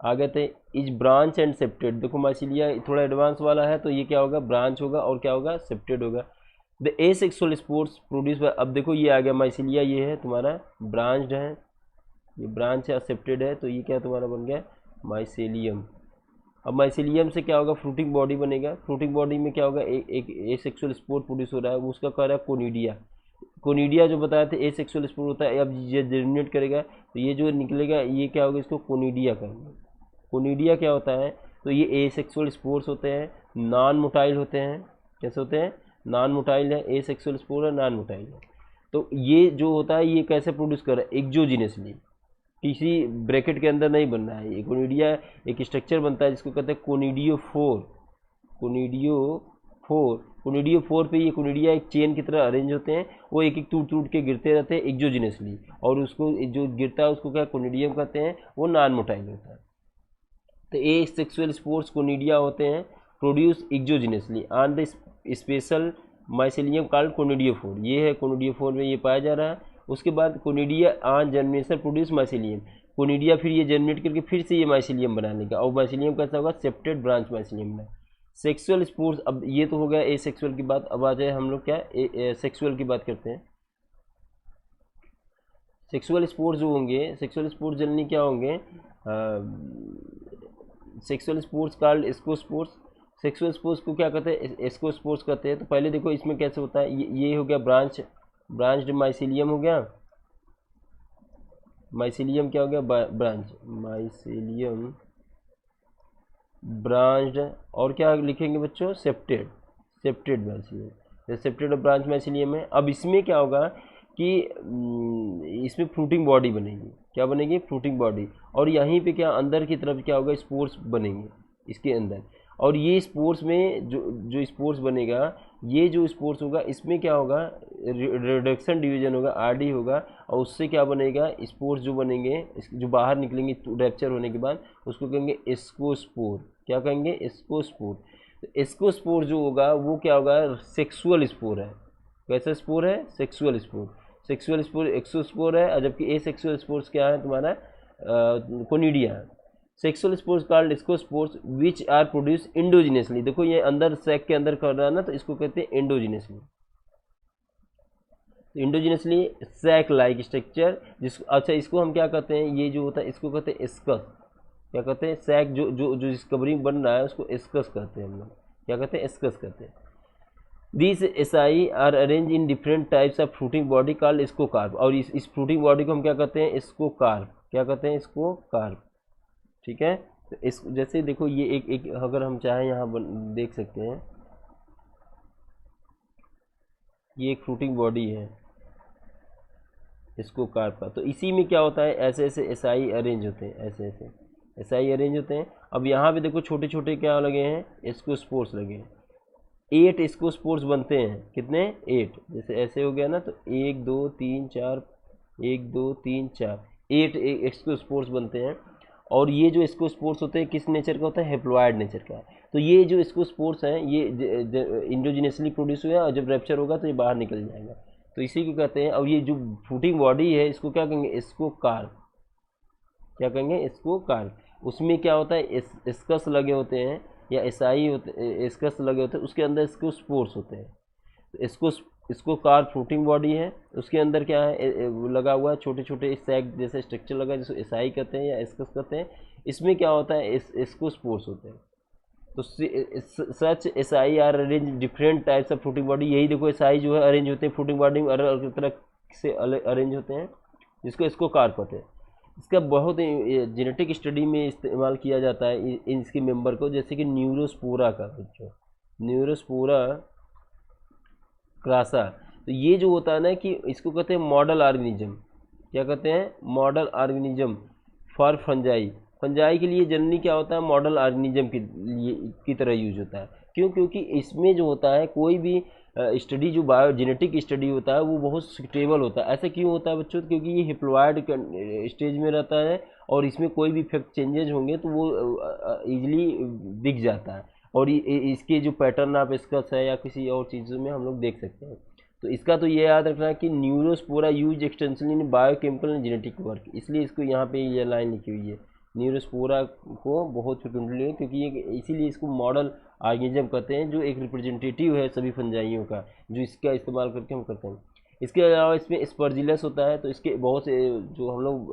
आगे थे इज ब्रांच एंड सेप्टेड, देखो माइसीलिया थोड़ा एडवांस वाला है, तो ये क्या होगा ब्रांच होगा और क्या होगा सेप्टेड होगा। The asexual spores produce by, अब देखो ये आ गया माइसीलिया, ये है तुम्हारा ब्रांच्ड है, ये ब्रांच है एक्सेप्टेड है, तो ये क्या तुम्हारा बन गया माइसेलियम। अब माइसेलियम से क्या होगा फ्रूटिंग बॉडी बनेगा, फ्रूटिंग बॉडी में क्या होगा एक एसेक्सुअल स्पोर प्रोड्यूस हो रहा है, उसका कह रहा है कोनिडिया। कोनिडिया जो बताया था एसेक्सुअल स्पोर होता है, अब ये जर्मिनेट करेगा तो ये जो निकलेगा ये क्या होगा इसको कोनिडिया कहेंगे। कोनिडिया क्या होता है, तो ये एसेक्सुअल स्पोर्स होते हैं, नॉन मोटाइल होते हैं, कैसे होते हैं नॉन मोटाइल है, एसेक्सुअल स्पोर है नॉन मोटाइल है। तो ये जो होता है ये कैसे प्रोड्यूस कर रहा है एक्जोजिनसली, किसी ब्रैकेट के अंदर नहीं बनना है। ये कोनिडिया एक स्ट्रक्चर बनता है जिसको कहते हैं कोनिडियो फोर, कोनिडियो फोर, कोनिडियो फोर पे ये कोनिडिया एक चेन की तरह अरेंज होते हैं, वो एक एक टूट टूट के गिरते रहते हैं एक्जोजिनसली, और उसको जो गिरता है उसको क्या कोनिडियम कहते हैं, वो नॉन मोटाइल होता है। तो ए सेक्सुअल स्पोर्स कोनिडिया होते हैं produce exogenously on the special mycelium called conidiophore, ये है कोनिडियोफोर में ये पाया जा रहा है। उसके बाद conidia on germination produce mycelium, conidia फिर ये जर्मिनेट करके फिर से ये माइसेलियम बना लेगा, और माइसेलियम कैसा होगा सेप्टेड ब्रांच माइसेलियम में। सेक्सुअल स्पोर्स, अब ये तो हो गया ए सेक्सुअल की बात, अब आ जाए हम लोग क्या सेक्सुअल की बात करते हैं। सेक्सुअल स्पोर्स जो होंगे, सेक्सुअल स्पोर्स जनरली क्या होंगे, sexual spores called ascospores, sexual spores को क्या कहते हैं एस्को स्पोर्ट्स कहते हैं। तो पहले देखो इसमें कैसे होता है, ये हो गया ब्रांच, ब्रांच्ड माइसीलियम हो गया, माइसीलियम क्या हो गया ब्रांच, माइसीलियम ब्रांच्ड, और क्या लिखेंगे बच्चों सेप्टेड, सेप्टेड माइसीलियम, सेप्टेड और ब्रांच माइसीलियम है। अब इसमें क्या होगा कि इसमें फ्रूटिंग बॉडी बनेगी, क्या बनेगी फ्रूटिंग बॉडी, और यहीं पे क्या अंदर की तरफ क्या होगा स्पोर्स बनेंगे इसके अंदर। और ये स्पोर्स में जो जो स्पोर्स बनेगा, ये जो स्पोर्स होगा इसमें क्या होगा रिडक्शन डिवीजन होगा, आरडी होगा, और उससे क्या बनेगा स्पोर्स जो बनेंगे जो बाहर निकलेंगे रैप्चर होने के बाद उसको कहेंगे एस्कोस्पोर, क्या कहेंगे एस्कोस्पोर। तो एस्कोस्पोर जो होगा वो क्या होगा सेक्सुअल स्पोर है, कैसा स्पोर है sexual spore, sexual spore exospore है, जबकि ए सेक्सुअल स्पोर्स क्या है तुम्हारा कोनिडिया है। Sexual spores called spores which are produce endogenously, देखो ये अंदर सैक के अंदर कर रहा है ना, तो इसको कहते हैं इंडोजिनसली। तो इंडोजिनसली सैक लाइक स्ट्रक्चर, जिस अच्छा इसको हम क्या कहते हैं, ये जो होता है इसको कहते हैं एस्कस, क्या कहते हैं सैक जो जो जो जिस कवरिंग बन रहा है उसको एस्कस कहते हैं हम लोग, क्या कहते हैं एस्कस कहते हैं। These SI are arrange in different types of fruiting body called ascocarp, और इस फ्रूटिंग बॉडी को हम क्या कहते हैं स्कोकार्प, क्या कहते हैं स्कोकार्प, ठीक है। तो इस जैसे देखो ये एक अगर हम चाहें यहाँ देख सकते हैं, ये एक फ्रूटिंग बॉडी है स्कोकार्प का, तो इसी में क्या होता है ऐसे ऐसे SI अरेंज होते हैं, ऐसे ऐसे एसआई अरेंज होते हैं। अब यहाँ पे देखो छोटे छोटे क्या लगे हैं, एस्कोस्पोर्स लगे हैं। 8 एस्कोस्पोर्स बनते हैं, कितने, 8। जैसे ऐसे हो गया ना, तो 1 2 3 4, 1 2 3 4, 8 एस्कोस्पोर्स बनते हैं। और ये जो स्पोर्ट्स होते हैं किस नेचर का होता है, हेप्लॉइड नेचर का। तो ये जो स्पोर्ट्स हैं ये इंडोजिनसली प्रोड्यूस हुआ और जब रैप्चर होगा तो ये बाहर निकल जाएगा, तो इसी को कहते हैं। और ये जो फ्रूटिंग बॉडी है इसको क्या कहेंगे, इसको कार्प, क्या कहेंगे, इसको कार्प। उसमें क्या होता है, स्कस लगे होते हैं या एसआई होते, स्कस लगे होते हैं, उसके अंदर इसको स्पोर्स होते हैं। तो इसको कार्प फ्रूटिंग बॉडी है, उसके अंदर क्या है, लगा हुआ है छोटे छोटे सैक जैसे स्ट्रक्चर लगा है, जिसको एसआई कहते हैं या एस्कस कहते हैं। इसमें क्या होता है, इसको स्पोर्स होते हैं। तो such asci are arrange different types of fruiting body. यही देखो एसआई जो है अरेंज होते हैं फ्रूटिंग बॉडी में, अलग अलग तरह से अरेंज होते हैं, जिसको इसको कार्प कहते हैं। इसका बहुत जेनेटिक स्टडी में इस्तेमाल किया जाता है इसके मेंबर को, जैसे कि न्यूरोस्पोरा का, बच्चों न्यूरोस्पोरा क्रासा। तो ये जो होता है ना कि इसको कहते हैं मॉडल ऑर्गेनिज्म, क्या कहते हैं, model organism for fungi. Fungi के लिए जनरली क्या होता है, मॉडल ऑर्गेनिज्म की तरह यूज होता है। क्यों, क्योंकि इसमें जो होता है कोई भी स्टडी जो बायोजेनेटिक स्टडी होता है वो बहुत सुटेबल होता है। ऐसा क्यों होता है बच्चों, क्योंकि ये हिप्लॉइड स्टेज में रहता है और इसमें कोई भी इफेक्ट चेंजेज होंगे तो वो इजीली दिख जाता है। और इसके जो पैटर्न आप स्कस है या किसी और चीज़ों में हम लोग देख सकते हैं। तो इसका तो ये याद रखना है कि Neurospora use extensively in biochemical and genetic work, इसलिए इसको यहाँ पे ये लाइन लिखी हुई है, न्यूरोस्पोरा को बहुत फ्रिक्वेंटली है, क्योंकि ये इसीलिए इसको मॉडल ऑर्गेनिज्म कहते हैं, जो एक रिप्रेजेंटेटिव है सभी फंजाइयों का, जो इसका इस्तेमाल करके हम करते हैं। इसके अलावा इसमें स्पर्जिलस होता है, तो इसके बहुत से जो हम लोग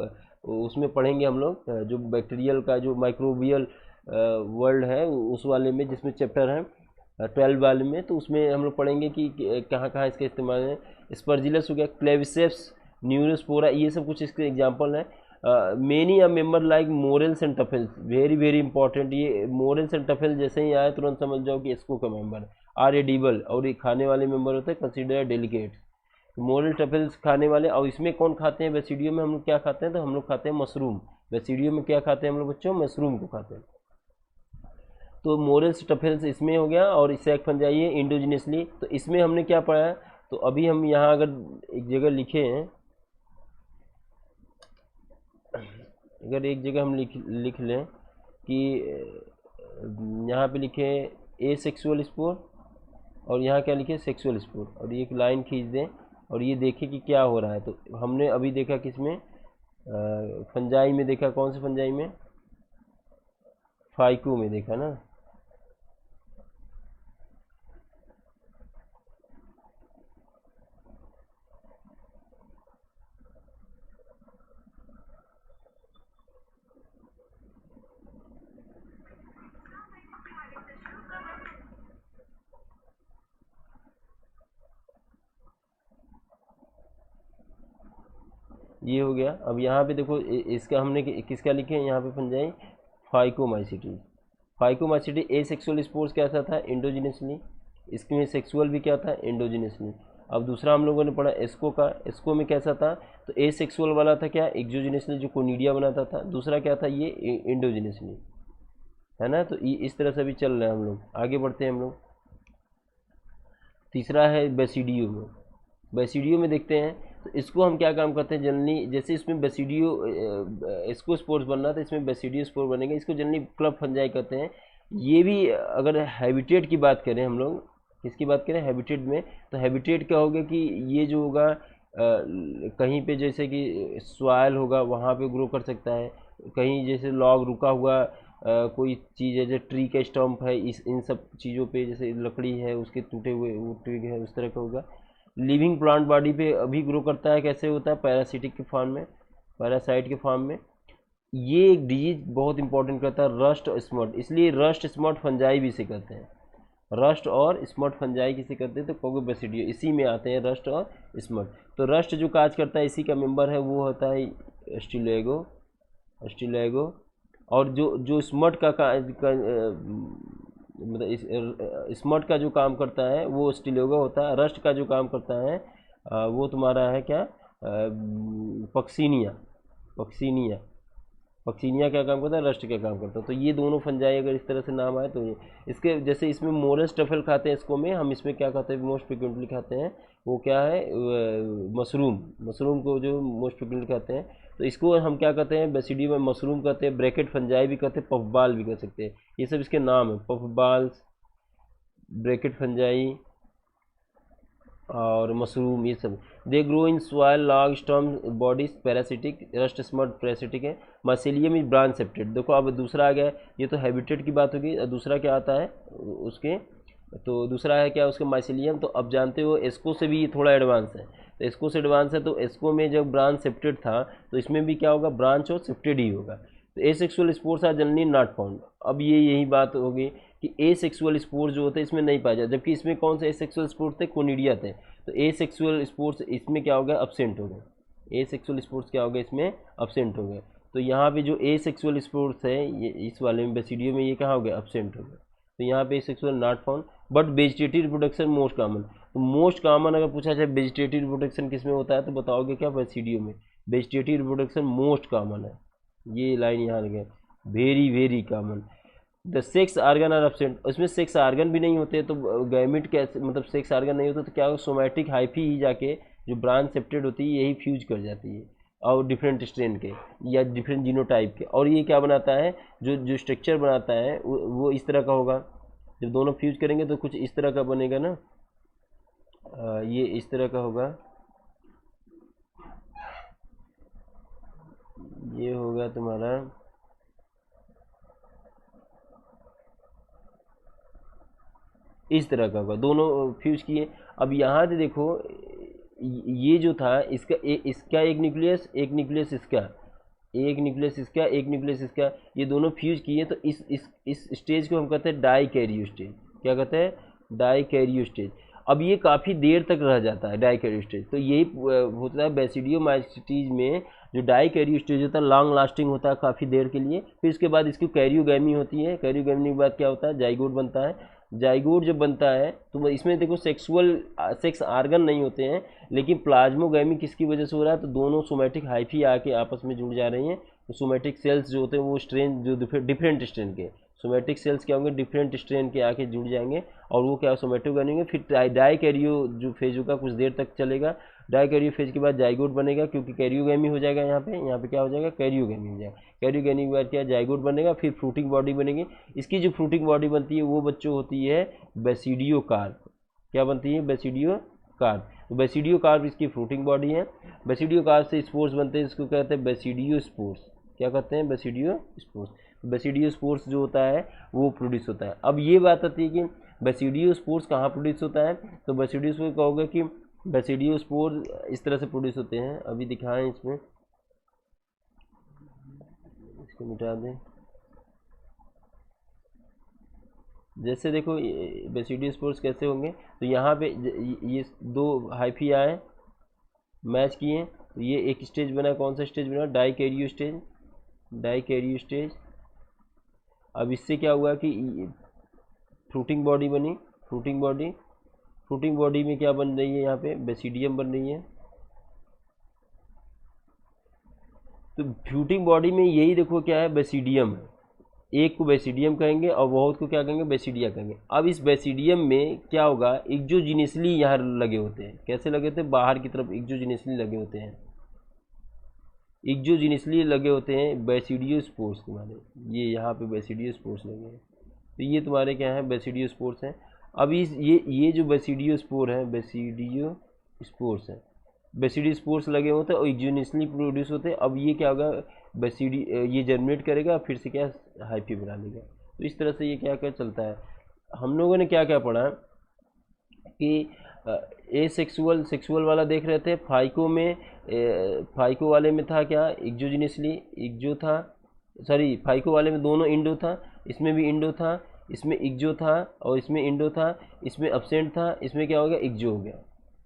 उसमें पढ़ेंगे हम लोग, जो बैक्टीरियल का जो माइक्रोबियल वर्ल्ड है उस वाले में, जिसमें चैप्टर है 12 वाले में, तो उसमें हम लोग पढ़ेंगे कि कहाँ कहाँ इसका इस्तेमाल है। स्पर्जिलस हो गया, क्लेविसेप्स, न्यूरोस्पोरा, ये सब कुछ इसके एग्जाम्पल हैं। Many a member like morels and truffles, very very important. ये मोरेल्स एंड टफेल जैसे ही आए तुरंत समझ जाओ कि इसको का मेंबर आर एडिबल, और ये खाने वाले मेंबर होते हैं, कंसिडर डेलिकेट। मोरल टफेल्स खाने वाले, और इसमें कौन खाते हैं, बेसिडियो में हम लोग क्या खाते हैं, तो हम लोग खाते हैं मशरूम। बेसिडियो में क्या खाते हैं हम लोग बच्चों, मशरूम को खाते हैं। तो मोरल्स टफेल्स इसमें हो गया, और इससे एक फंजाई है इंडोजिनसली। तो इसमें हमने क्या पढ़ा है, तो अभी हम यहाँ अगर एक जगह लिखे हैं, अगर एक जगह हम लिख लें कि यहाँ पे लिखे ए सेक्सुअल स्पोर और यहाँ क्या लिखे, सेक्सुअल स्पोर, और ये एक लाइन खींच दें और ये देखें कि क्या हो रहा है। तो हमने अभी देखा किसमें, फंजाई में देखा, कौन से फंजाई में, फाइको में देखा ना। ये हो गया। अब यहाँ पे देखो इसका हमने किसका लिखे हैं यहाँ पे, फंजाई फाइकोमाइसिटी। फाइकोमाइसिटी ए सेक्सुअल स्पोर्स कैसा था, इंडोजिनसली। इसमें सेक्सुअल भी क्या था, इंडोजिनसली। अब दूसरा हम लोगों ने पढ़ा एस्को का, एस्को में कैसा था, तो ए सेक्सुअल वाला था क्या, एक्सोजिनसली, जो कोनिडिया बनाता था। दूसरा क्या था, ये इंडोजिनसली, है ना। तो इस तरह से भी चल रहे हैं हम लोग, आगे बढ़ते हैं हम लोग। तीसरा है बेसिडियो में। बेसिडियो में देखते हैं, तो इसको हम क्या काम करते हैं जनरली, जैसे इसमें बेसिडियो इसको स्पोर्स बनना था, इसमें बेसिडियो स्पोर बनेगा। इसको जनरली क्लब फंजाई कहते हैं। ये भी अगर हैबिटेट की बात करें हम लोग, किसकी बात करें, हैबिटेट में, तो हैबिटेट क्या होगा कि ये जो होगा कहीं पे जैसे कि सॉइल होगा वहाँ पे ग्रो कर सकता है, कहीं जैसे लॉग रुका हुआ कोई चीज़ है, जैसे ट्री का स्टम्प है, इन सब चीज़ों पे, जैसे लकड़ी है उसके टूटे हुए वो ट्री है, उस तरह का होगा। लिविंग प्लांट बॉडी पे अभी ग्रो करता है, कैसे होता है, पैरासिटिक के फॉर्म में, पैरासाइट के फॉर्म में। ये एक डिजीज बहुत इंपॉर्टेंट करता है, रस्ट और स्मट, इसलिए रस्ट स्मट फंजाई भी इसे कहते हैं। रस्ट और स्मट फंजाई किसे कहते हैं, तो कोगोबेसिडियो इसी में आते हैं, रस्ट और स्मट। तो रस्ट जो काज करता है इसी का मेंबर है, वो होता है स्टिलेगो, स्टिलेगो। और जो स्मट मतलब स्मट का जो काम करता है वो स्टिलेगो होता है। रस्ट का जो काम करता है वो तुम्हारा है क्या, पक्सीनिया, पक्सीनिया। पक्सीनिया क्या काम करता है, रस्ट क्या काम करता है। तो ये दोनों फंजाई अगर इस तरह से नाम आए तो ये इसके जैसे इसमें मोरस टफल खाते हैं, इसको में हम इसमें क्या खाते हैं, मोस्ट फ्रिक्वेंटली खाते हैं वो क्या है, मशरूम। मशरूम को जो मोस्ट फ्रिक्वेंटली खाते हैं, तो इसको हम क्या कहते हैं, बेसिडियम में मशरूम कहते हैं, ब्रैकेट फंजाई भी कहते हैं, पफबाल भी कह सकते हैं। ये सब इसके नाम है, पफबाल्स, ब्रैकेट फंजाई और मशरूम, ये सब। They grow in soil, log, storm bodies, parasitic, rust smut parasitic है। Mycelium is branch septate. देखो अब दूसरा आ गया, ये तो हैबिटेट की बात होगी, दूसरा क्या आता है उसके, तो दूसरा है क्या उसके, माइसेलियम। तो अब जानते हो एस्को से भी ये थोड़ा एडवांस है, तो एस्को से एडवांस है। तो एस्को में जब ब्रांच सेप्टेड था तो इसमें भी क्या होगा, ब्रांच और सेप्टेड ही होगा। तो asexual spores are generally not found. अब ये यही बात होगी कि एसेक्सुअल स्पोर्स जो होते हैं इसमें नहीं पाया जाता, जबकि इसमें कौन से एसेक्सुअल स्पोर्स थे, कोनिडिया थे। तो एसेक्सुअल स्पोर्स इसमें क्या हो गया, अब्सेंट हो गए। एसेक्सुअल स्पोर्स क्या हो गया, इसमें अब्सेंट हो गए। तो यहाँ पे जो एसेक्सुअल स्पोर्स है ये इस वाले में बेसिडियो में ये कहाँ हो गया, अब्सेंट हो गया। तो यहाँ पे asexual not found, but vegetative reproduction most common. तो मोस्ट कॉमन अगर पूछा जाए वेजिटेटिव रिप्रोडक्शन किस में होता है तो बताओगे क्या, बेसिडियो में। वेजिटेटिव रिप्रोडक्शन मोस्ट कॉमन है, ये लाइन यहाँ लगे, very very common. The sex organ are absent, इसमें सेक्स आर्गन भी नहीं होते, तो गैमिट कैसे, मतलब सेक्स आर्गन नहीं होते तो क्या होगा, सोमैटिक हाइफी ही जाके जो ब्रांच सेप्टेड होती है यही फ्यूज कर जाती है और डिफरेंट स्ट्रेन के या डिफरेंट जीनोटाइप के, और ये क्या बनाता है, जो जो स्ट्रक्चर बनाता है वो इस तरह का होगा। जब दोनों फ्यूज करेंगे तो कुछ इस तरह का बनेगा ना, ये इस तरह का होगा, ये होगा तुम्हारा इस तरह का होगा, दोनों फ्यूज किए। अब यहाँ से देखो ये जो था इसका इसका एक न्यूक्लियस, एक न्यूक्लियस इसका, एक न्यूक्लियस इसका, एक न्यूक्लियस इसका, ये दोनों फ्यूज किए। तो इस स्टेज को हम कहते हैं डाई कैरियो स्टेज। क्या कहते हैं, डाई कैरियो स्टेज। अब ये काफ़ी देर तक रह जाता है डाई कैरियो स्टेज। तो यही होता है बेसिडियोमाइसीटीज में, जो डाई कैरियो स्टेज होता है लॉन्ग लास्टिंग होता है काफ़ी देर के लिए। फिर इसके बाद इसकी कैरियोगैमी होती है, कैरियोगैमी के बाद क्या होता है, जाइगोट बनता है। जाइगोट जब बनता है तो इसमें देखो सेक्स आर्गन नहीं होते हैं, लेकिन प्लाज्मोगैमी किसकी वजह से हो रहा है, तो दोनों सोमैटिक हाइफी आके आपस में जुड़ जा रही हैं। तो सोमैटिक सेल्स जो होते हैं वो स्ट्रेन, जो डिफरेंट स्ट्रेन के सोमैटिक सेल्स क्या होंगे, डिफरेंट स्ट्रेन के आके जुड़ जाएंगे और वो क्या सोमैटिक बनेंगे। फिर डाई कैरियो जो फेज होगा कुछ देर तक चलेगा। डाई कैरियो फेज के बाद जाइगोट बनेगा, क्योंकि कैरियोगैमी हो जाएगा यहाँ पे क्या हो जाएगा, कैरियोगैमी हो जाएगा। कैरियोगैमी के बाद क्या जाइगोट बनेगा, फिर फ्रूटिंग बॉडी बनेगी। इसकी जो फ्रूटिंग बॉडी बनती है वो बच्चों होती है बेसिडियो कार्प। क्या बनती है, बेसिडियो कार्प। तो बेसिडियो कार्प इसकी फ्रूटिंग बॉडी है। बेसिडियो कार्प से स्पोर्स बनते हैं, इसको कहते हैं बेसिडियो स्पोर्स। क्या कहते हैं, बेसिडियो स्पोर्स। बेसिडियो स्पोर्स जो होता है वो प्रोड्यूस होता है। अब ये बात आती है कि बेसिडियो स्पोर्स कहाँ प्रोड्यूस होता है, तो बेसिडियो स्पोर कहोगे कि बेसिडियो स्पोर इस तरह से प्रोड्यूस होते हैं। अभी दिखाएं, इसमें इसको मिटा दें। जैसे देखो बेसिडियो स्पोर्स कैसे होंगे, तो यहाँ पे ये दो हाइफी आए, मैच किए, तो ये एक स्टेज बना, कौन सा स्टेज बना, dikaryo stage, dikaryo stage. अब इससे क्या हुआ कि फ्रूटिंग बॉडी बनी, फ्रूटिंग बॉडी। फ्रूटिंग बॉडी में क्या बन रही है, यहाँ पे बेसिडियम बन रही है। तो फ्रूटिंग बॉडी में यही देखो क्या है, बेसिडियम है। एक को बेसिडियम कहेंगे और बहुत को क्या कहेंगे, बेसिडिया कहेंगे। अब इस बेसिडियम में क्या होगा, एक्सोजीनियसली यहाँ लगे होते हैं। कैसे लगे होते हैं, बाहर की तरफ एक्सोजीनियसली लगे होते हैं, एक्सोजीनियसली लगे होते हैं बेसिडियो स्पोर्स तुम्हारे। ये यहाँ पे बेसिडियो स्पोर्स लगे हैं, तो ये तुम्हारे क्या है, बेसिडियो स्पोर्स हैं। अब ये जो बेसिडियो स्पोर है, बेसिडियो स्पोर्स है, बेसिडियो स्पोर्स लगे होते हैं और एक्सोजीनियसली प्रोड्यूस होते हैं। अब ये क्या होगा, ये जर्मिनेट करेगा, फिर से क्या हाइफी बना लेगा। तो इस तरह से ये क्या क्या चलता है। हम लोगों ने क्या क्या पढ़ा कि सेक्सुअल सेक्सुअल वाला देख रहे थे। फाइको में फाइको वाले में था क्या, एक्सोजीनियसली एक्सो था, सॉरी फाइको वाले में दोनों इंडो था, इसमें भी इंडो था, इसमें एक्सो था और इसमें इंडो था, इसमें अब्सेंट था, इसमें क्या हो गया, एक्सो हो गया।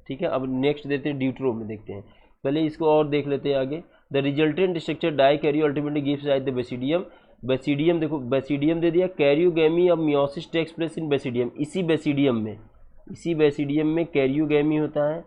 ठीक है, अब नेक्स्ट देते हैं ड्यूट्रो में, देखते हैं। पहले इसको और देख लेते हैं आगे। The resultant structure dikaryo ultimately gives rise the basidium. Basidium देखो, बेसिडियम दे दिया, karyogamy of meiosis takes place in basidium. इसी बेसिडियम में कैरियोगैमी होता है,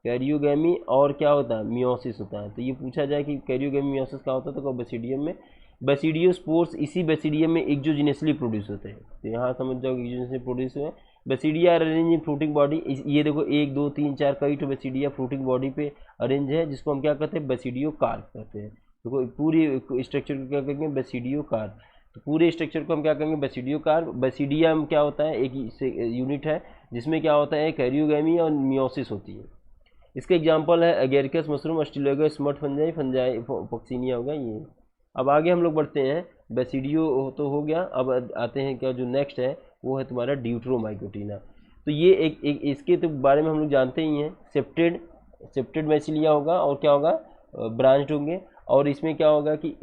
कैरियोगैमी और क्या होता है, मियोसिस होता है। तो ये पूछा जाए कि कैरियोगैमी मियोसिस क्या होता है, तो बेसिडियम में बेसिडियो स्पोर्स इसी बेसिडियम में एक्सोजीनियसली प्रोड्यूस होते हैं। तो यहाँ समझ जाओ एक्सोजीनियसली प्रोड्यूस हुए। Basidia arrange in fruiting body, ये देखो 1 2 3 4 कई तो बेसिडिया फ्रूटिंग बॉडी पे अरेंज है, जिसको हम क्या कहते हैं, बेसिडियो कार्प कहते हैं। देखो पूरी स्ट्रक्चर को क्या कहेंगे, बेसिडियो कार्प। तो पूरे स्ट्रक्चर को हम क्या कहेंगे, बेसिडियो कार्प। बेसिडियम क्या होता है, एक यूनिट है जिसमें क्या होता है, कैरियोगैमी और मियोसिस होती है। इसके एग्जांपल है Agaricus mushroom, Ustilago, smut fungi, fungi Puccinia होगा ये। अब आगे हम लोग बढ़ते हैं, बेसिडियो तो हो गया, अब आते हैं क्या जो नेक्स्ट है वो है तुम्हारा ड्यूट्रोमाइकोटिना। तो ये एक इसके तो बारे में हम लोग जानते ही हैं, सेप्टेड मैसिलिया होगा और क्या होगा, ब्रांच्ड होंगे। और इसमें क्या होगा कि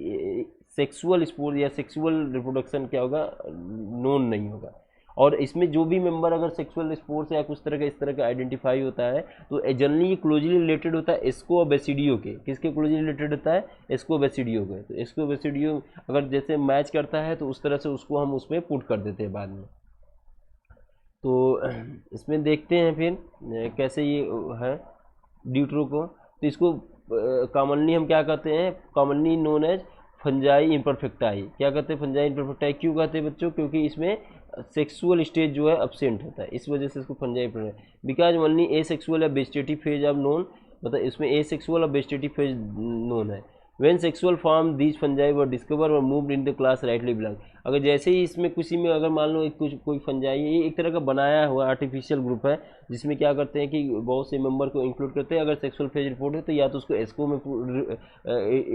सेक्सुअल स्पोर या सेक्सुअल रिप्रोडक्शन क्या होगा, नोन नहीं होगा। और इसमें जो भी मेंबर अगर सेक्सुअल स्पोर्स या कुछ तरह का इस तरह का आइडेंटिफाई होता है तो जनरली ये क्लोजली रिलेटेड होता है एस्को और बेसिडियो के। किसके क्लोजली रिलेटेड होता है, एस्को बेसिडियो के। तो एस्को बेसिडियो अगर जैसे मैच करता है तो उस तरह से उसको हम उसमें पुट कर देते हैं बाद में। तो इसमें देखते हैं फिर कैसे ये है ड्यूट्रो को। तो इसको कॉमनली हम क्या कहते हैं, commonly known as fungi imperfecti. क्या कहते हैं, फंजाई इम्परफेक्टाई। क्यों कहते हैं बच्चों, क्योंकि इसमें सेक्सुअल स्टेज जो है अब्सेंट होता है, इस वजह से इसको fungi imperfecti. Because only asexual या वेजिटेटिव फेज ऑफ नोन, मतलब इसमें ए सेक्सुअल और वेजिटेटिव फेज नोन है। When sexual form these fungi were discover और moved in the class rightly belong. अगर जैसे ही इसमें किसी में अगर मान लो कोई फंजाई, ये एक तरह का बनाया हुआ आर्टिफिशियल ग्रुप है जिसमें क्या करते हैं कि बहुत से मेंबर को इंक्लूड करते हैं। अगर सेक्सुअल फेज रिपोर्ट है तो या तो उसको एस्को में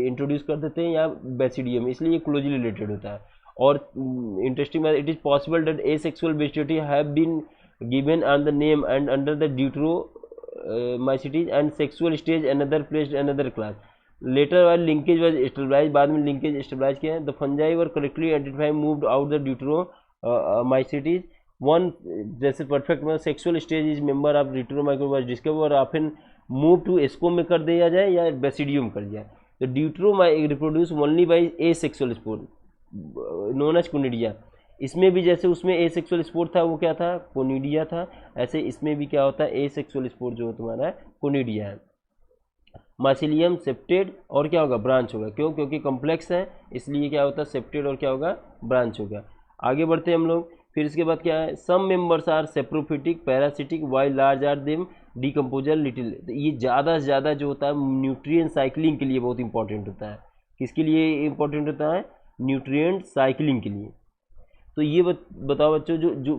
इंट्रोड्यूस कर देते हैं या बेसिडियम में, इसलिए ये क्लोजली रिलेटेड होता है। और interesting, it is possible that asexual vegetative have been given on the name and under the deuteromycetes and sexual stage another placed another class. Later while linkage was stabilize, बाद में linkage stabilize किया है। The fungi were correctly identify moved out the deuteromycetes one, जैसे perfect में sexual stage is member of deuteromycota was discover और often move to asco में कर दिया जाए या बेसिडियम कर दिया। तो deuteromycetes reproduce only by asexual spore known as conidia. इसमें भी जैसे उसमें ए सेक्सुअल स्पोर था वो क्या था, कोनिडिया था, ऐसे इसमें भी क्या होता है, ए सेक्सुअल स्पोर जो तुम्हारा कोनिडिया है। माइसिलियम सेप्टेड और क्या होगा, ब्रांच होगा। क्यों, क्योंकि कॉम्प्लेक्स है इसलिए क्या होता है, सेप्टेड और क्या होगा, ब्रांच होगा। आगे बढ़ते हैं हम लोग। फिर इसके बाद क्या है, some members are saprophytic parasitic while large are them decomposer little. ये ज़्यादा से ज़्यादा जो होता है न्यूट्रिएंट साइक्लिंग के लिए बहुत इंपॉर्टेंट होता है। किसके लिए इंपॉर्टेंट होता है, न्यूट्रिएंट साइक्लिंग के लिए। तो ये बताओ बच्चों, जो जो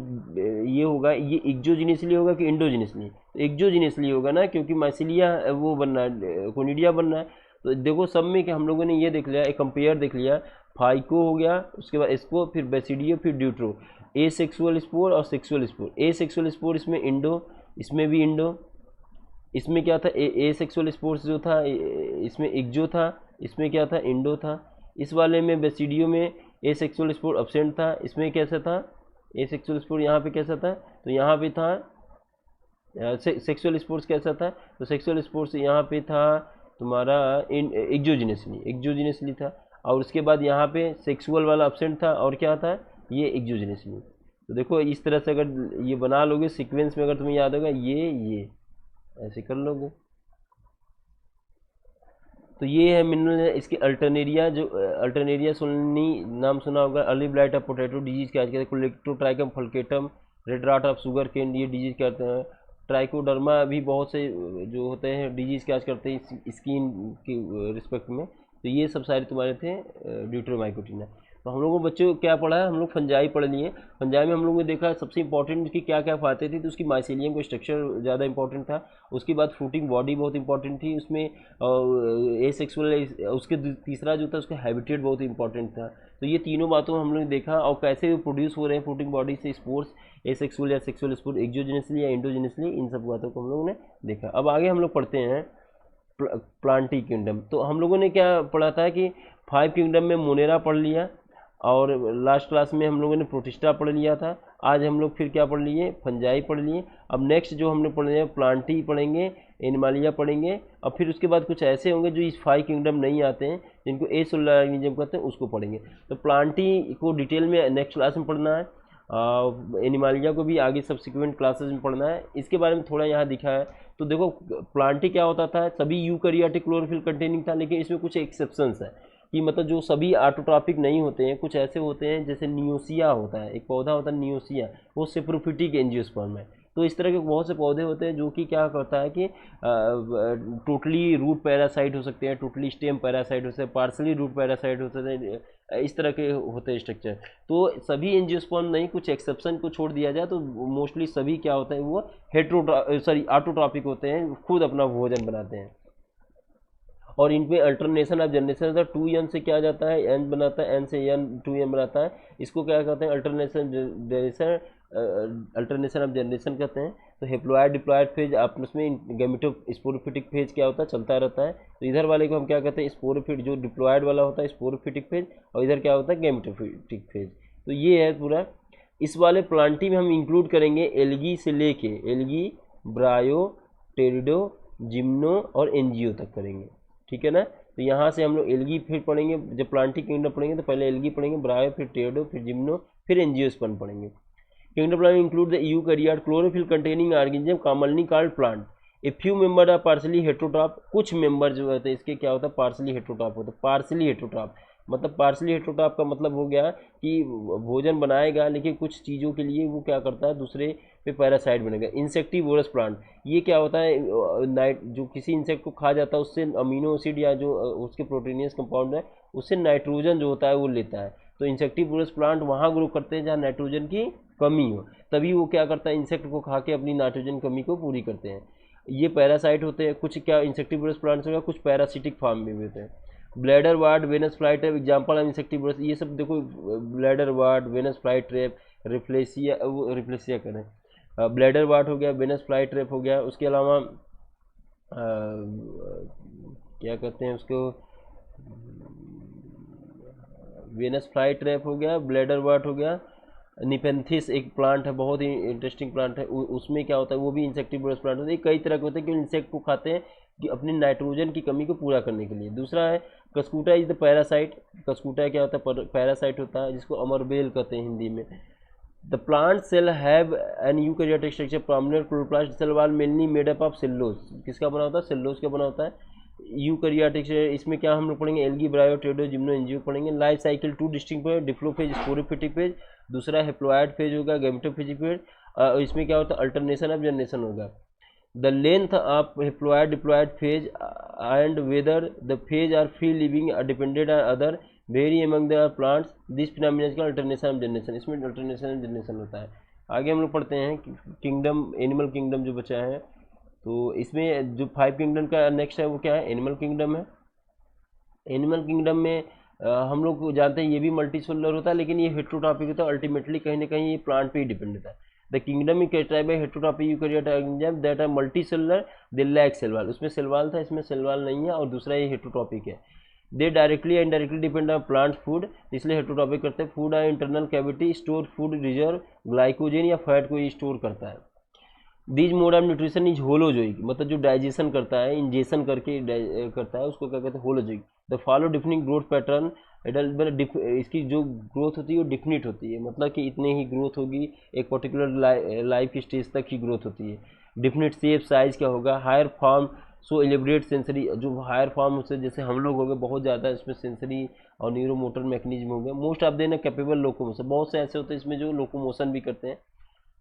ये होगा ये एक्सोजीनियसली होगा कि इंडोजीनियसली, तो एक्सोजीनियसली होगा ना, क्योंकि माइसिलिया वो बनना है, कोनिडिया बनना है। तो देखो सब में कि हम लोगों ने ये देख लिया, एक कंपेयर देख लिया, फाइको हो गया, उसके बाद इसको, फिर बेसिडियो, फिर ड्यूट्रो। ए सेक्सुअल स्पोर और सेक्सुअल स्पोर। ए सेक्सुअल स्पोर इसमें इंडो, इसमें भी इंडो। इसमें क्या था, ए सेक्सुअल स्पोर्स जो था इसमें एक्जो था, इसमें क्या था, इंडो था। इस वाले में बेसिडियो में ए सेक्सुअल स्पोर अब्सेंट था, इसमें कैसा था, ए सेक्सुअल स्पोर यहाँ पे कैसा था, तो यहाँ पे था सेक्सुअल स्पोर्स कैसा था, तो सेक्सुअल स्पोर्स यहाँ पे था तुम्हारा एक्सोजीनियसली था। और उसके बाद यहाँ पे सेक्सुअल वाला अब्सेंट था और क्या था, ये एक्सोजीनियसली। तो देखो इस तरह से अगर ये बना लोगे सीक्वेंस में, अगर तुम्हें याद होगा ये ऐसे कर लोगे। तो ये है मिनरल, इसके अल्टरनेरिया, जो अल्टरनेरिया सोलनी नाम सुना होगा, early blight of potato disease क्या कहते हैं, Colletotrichum falcatum, red rot of sugarcane, ये डिजीज कहते हैं। ट्राइकोडर्मा भी बहुत से जो होते हैं डिजीज क्या करते हैं स्किन के रिस्पेक्ट में। तो ये सब सारे तुम्हारे थे ड्यूट्रोमाइकोटिना। तो हम लोगों को बच्चों क्या पढ़ा है, हम लोग फंजाई पढ़ लिए। फंजाई में हम लोगों ने देखा सबसे इंपॉर्टेंट उसकी क्या क्या फायदे थी, तो उसकी माइसिलियम को स्ट्रक्चर ज़्यादा इंपॉर्टेंट था। उसके बाद फ्रूटिंग बॉडी बहुत इंपॉर्टेंट थी उसमें, ए सेक्सुअल, उसके तीसरा जो था उसका हैबिटेट बहुत इंपॉर्टेंट था। तो ये तीनों बातों हम लोग ने देखा, और कैसे वो प्रोड्यूस हो रहे हैं फ्रूटिंग बॉडी से स्पोर्स, ए सेक्सुअल या सेक्सुअल स्पोर्स, एक्सोजेनियसली या इंडोजेनियसली, इन सब बातों को हम लोगों ने देखा। अब आगे हम लोग पढ़ते हैं प्लांटी किंगडम। तो हम लोगों ने क्या पढ़ा था कि 5 किंगडम में मोनेरा पढ़ लिया, और लास्ट क्लास में हम लोगों ने प्रोटिस्टा पढ़ लिया था। आज हम लोग फिर क्या पढ़ लिए, फंजाई पढ़ लिए। अब नेक्स्ट जो हमने पढ़ लिया प्लांटी पढ़ेंगे, एनिमालिया पढ़ेंगे, और फिर उसके बाद कुछ ऐसे होंगे जो इस 5 किंगडम नहीं आते हैं, जिनको ए सोलर ऑर्गेनिज्म कहते हैं, उसको पढ़ेंगे। तो प्लांटी को डिटेल में नेक्स्ट क्लास में पढ़ना है, एनिमालिया को भी आगे सब्सिक्वेंट क्लासेस में पढ़ना है। इसके बारे में थोड़ा यहाँ दिखा है। तो देखो प्लांटी क्या होता था, सभी यूकैरियोटिक क्लोरोफिल कंटेनिंग था, लेकिन इसमें कुछ एक्सेप्शंस है। कि मतलब जो सभी ऑटोट्रॉपिक नहीं होते हैं, कुछ ऐसे होते हैं जैसे नियोसिया होता है, एक पौधा होता है नियोसिया, वो सेप्रोफिटिक एंजियोस्पर्म है। तो इस तरह के बहुत से पौधे होते हैं जो कि क्या करता है कि टोटली रूट पैरासाइट हो सकते हैं, टोटली स्टेम पैरासाइट हो सकते हैं, पार्सली रूट पैरासाइट हो सकते हैं, इस तरह के होते हैं स्ट्रक्चर। तो सभी एंजियोस्पर्म नहीं, कुछ एक्सेप्शन को छोड़ दिया जाए तो मोस्टली सभी क्या होता है वो ऑटोट्रॉपिक होते हैं, खुद अपना भोजन बनाते हैं। और इनमें अल्टरनेशन ऑफ जनरेशन होता है, 2n से क्या जाता है n बनाता है, n से n 2n बनाता है, इसको क्या कहते हैं alternation generation, alternation of generation कहते हैं। तो हेप्लॉयड डिप्लॉयड फेज आपस में गेमेटोस्पोरोफिटिक फेज क्या होता है चलता रहता है। तो इधर वाले को हम क्या कहते हैं स्पोरोफिट, जो डिप्लॉयड वाला होता है स्पोरोफिटिक फेज, और इधर क्या होता है गेमेटोफिटिक फेज। तो ये है पूरा। इस वाले प्लांटी में हम इंक्लूड करेंगे एल्गी से लेके एल्गी, ब्रायो, टेरिडो, जिम्नो और एनजीओ तक करेंगे, ठीक है ना। तो यहाँ से हम लोग एल्गी फिर पढ़ेंगे, जब प्लांटिक किंगडम पढ़ेंगे तो पहले एल्गी पढ़ेंगे, ब्रायो, फिर टेरिडो, फिर जिम्नो, फिर एंजियोस्पर्म पढ़ेंगे। Kingdom plant include the eukaryote chlorophyll containing organism commonly called plant. A few members are partially heterotroph. कुछ मेंबर जो होते हैं इसके क्या होता है पार्सली हेट्रोट्रॉप होता है। पार्सली हेट्रोट्रॉप मतलब पार्सली हेट्रोट्रॉप का मतलब हो गया कि भोजन बनाएगा लेकिन कुछ चीज़ों के लिए वो क्या करता है दूसरे पे पैरासाइट बनेगा। इंसेक्टिवोरस प्लांट, ये क्या होता है नाइट जो किसी इंसेक्ट को खा जाता है उससे अमीनो एसिड या जो उसके प्रोटीनियस कंपाउंड है उससे नाइट्रोजन जो होता है वो लेता है। तो इंसेक्टिवोरस प्लांट वहाँ ग्रो करते हैं जहाँ नाइट्रोजन की कमी हो, तभी वो क्या करता है इंसेक्ट को खा के अपनी नाइट्रोजन कमी को पूरी करते हैं। ये पैरासाइट होते हैं कुछ, क्या इंसेक्टिवोरस प्लांट्स होगा, कुछ पैरासिटिक फार्म में भी होते हैं। Bladderwort, Venus flytrap example of insectivorous, ये सब देखो bladderwort, Venus flytrap, Rafflesia करें, ब्लैडर वार्ड हो गया, वेनस फ्लाई ट्रैप हो गया। उसके अलावा क्या कहते हैं उसको, वेनस फ्लाई ट्रैप हो गया, ब्लैडर वार्ड हो गया। निपेंथिस एक प्लांट है, बहुत ही इंटरेस्टिंग प्लांट है, उसमें क्या होता है वो भी इंसेक्टिवोरस प्लांट होता है। कई तरह के होते हैं कि इंसेक्ट को खाते हैं कि अपनी नाइट्रोजन की कमी को पूरा करने के लिए। दूसरा है कस्कूटा इज द पैरासाइट। कस्कूटा क्या होता है पैरासाइट होता है जिसको अमरबेल कहते हैं हिंदी में। The plant cell have an eukaryotic structure, prominent chloroplast cell wall mainly made up of cellulose. किसका बना होता है सेल्यूलोज का बना होता है यूकैरियोटिक। इसमें क्या हम लोग पढ़ेंगे algae, bryo, pterido, gymno, angio पढ़ेंगे। Life cycle two distinct phase, diplophase, sporophytic phase, दूसरा हेप्लॉयड फेज होगा, गैमेटोफिजिक फेज। इसमें क्या होता है अल्टरनेशन ऑफ जनरेशन होगा। The length of haploid diploid phase and whether the phase are free living depended on other vary among the plants, this phenomena का alternation of generation. इसमें alternation of generation होता है। आगे हम लोग पढ़ते हैं किंगडम, एनिमल किंगडम जो बचा है। तो इसमें जो 5 किंगडम का नेक्स्ट है वो क्या है एनिमल किंगडम है। एनिमल किंगडम में हम लोग जानते हैं ये भी मल्टी सेलुलर होता है लेकिन ये हेट्रोट्रॉपिक होता है, अल्टीमेटली कहीं ना कहीं ये प्लांट पे ही डिपेंड होता है। The kingdom is characterized by heterotrophic eukaryotic organism that are multicellular, they lack cell wall. उसमें सेल वॉल था, इसमें सेल वॉल नहीं है। और दूसरा ये हेट्रोट्रॉपिक है। They directly and directly depend on plant food, इसलिए हेट्रोट्रॉपिक करते हैं। Food are internal cavity, store food reserve, glycogen या फैट को ये स्टोर करता है। This mode of nutrition is holozoic, मतलब जो डाइजेशन करता है इंजेशन करके करता है उसको क्या कहते हैं holozoic. The follow definite growth pattern, इसकी जो ग्रोथ होती है वो डिफिनिट होती है, मतलब कि इतने ही ग्रोथ होगी, एक पर्टिकुलर लाइफ स्टेज तक ही ग्रोथ होती है। डिफिनिट शेप साइज क्या होगा, higher form show elaborate sensory, जो हायर फॉर्म उससे जैसे हम लोग हो गए बहुत ज़्यादा इसमें सेंसरी और न्यूरोमोटर मैकेनिज्म हो गए। Most of them capable locomotion, बहुत से ऐसे होते हैं इसमें जो लोकोमोशन भी करते हैं।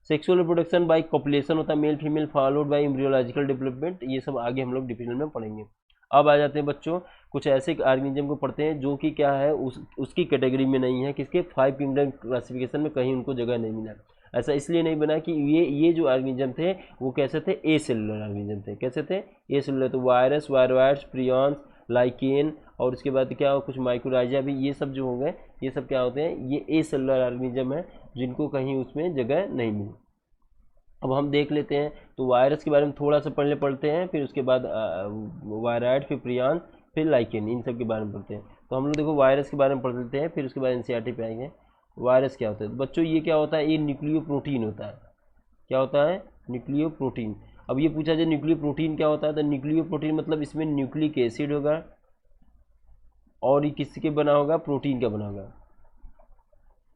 सेक्सुअल रिप्रोडक्शन बाय कॉपुलेशन होता है, male female followed by embryological development. ये सब आगे हम लोग डिफिनेशन में पढ़ेंगे। अब आ जाते हैं बच्चों कुछ ऐसे ऑर्गेनिज्म को पढ़ते हैं जो कि क्या है उसकी कैटेगरी में नहीं है, किसके 5 किंगडम क्लासिफिकेशन में कहीं उनको जगह नहीं मिला। ऐसा इसलिए नहीं बना कि ये जो ऑर्गेनिज्म थे वो कैसे थे ए सेलुलर ऑर्गेनिज्म थे। कैसे थे ए सेलुलर, तो वायरस, वायरोइड्स, प्रियॉन्स, लाइकेन और उसके बाद क्या कुछ माइक्रोराइजा भी, ये सब जो हो गए ये सब क्या होते हैं ये ए सेलुलर ऑर्गेनिज्म है जिनको कहीं उसमें जगह नहीं मिली। अब हम देख लेते हैं तो वायरस के बारे में थोड़ा सा पहले पढ़ते हैं, फिर उसके बाद वायराइड, फिर प्रियॉन, फिर लाइकेन, इन सब के बारे में पढ़ते हैं। तो हम लोग देखो वायरस के बारे में पढ़ लेते हैं, फिर उसके बाद एनसीईआरटी पे आएंगे। वायरस क्या होता है तो बच्चों ये क्या होता है, ये न्यूक्लियो प्रोटीन होता है। क्या होता है न्यूक्लियो प्रोटीन। अब ये पूछा जाए न्यूक्लियो प्रोटीन क्या होता है, तो न्यूक्लियो प्रोटीन मतलब इसमें न्यूक्लिक एसिड होगा और ये किसके बना होगा, प्रोटीन का बना होगा।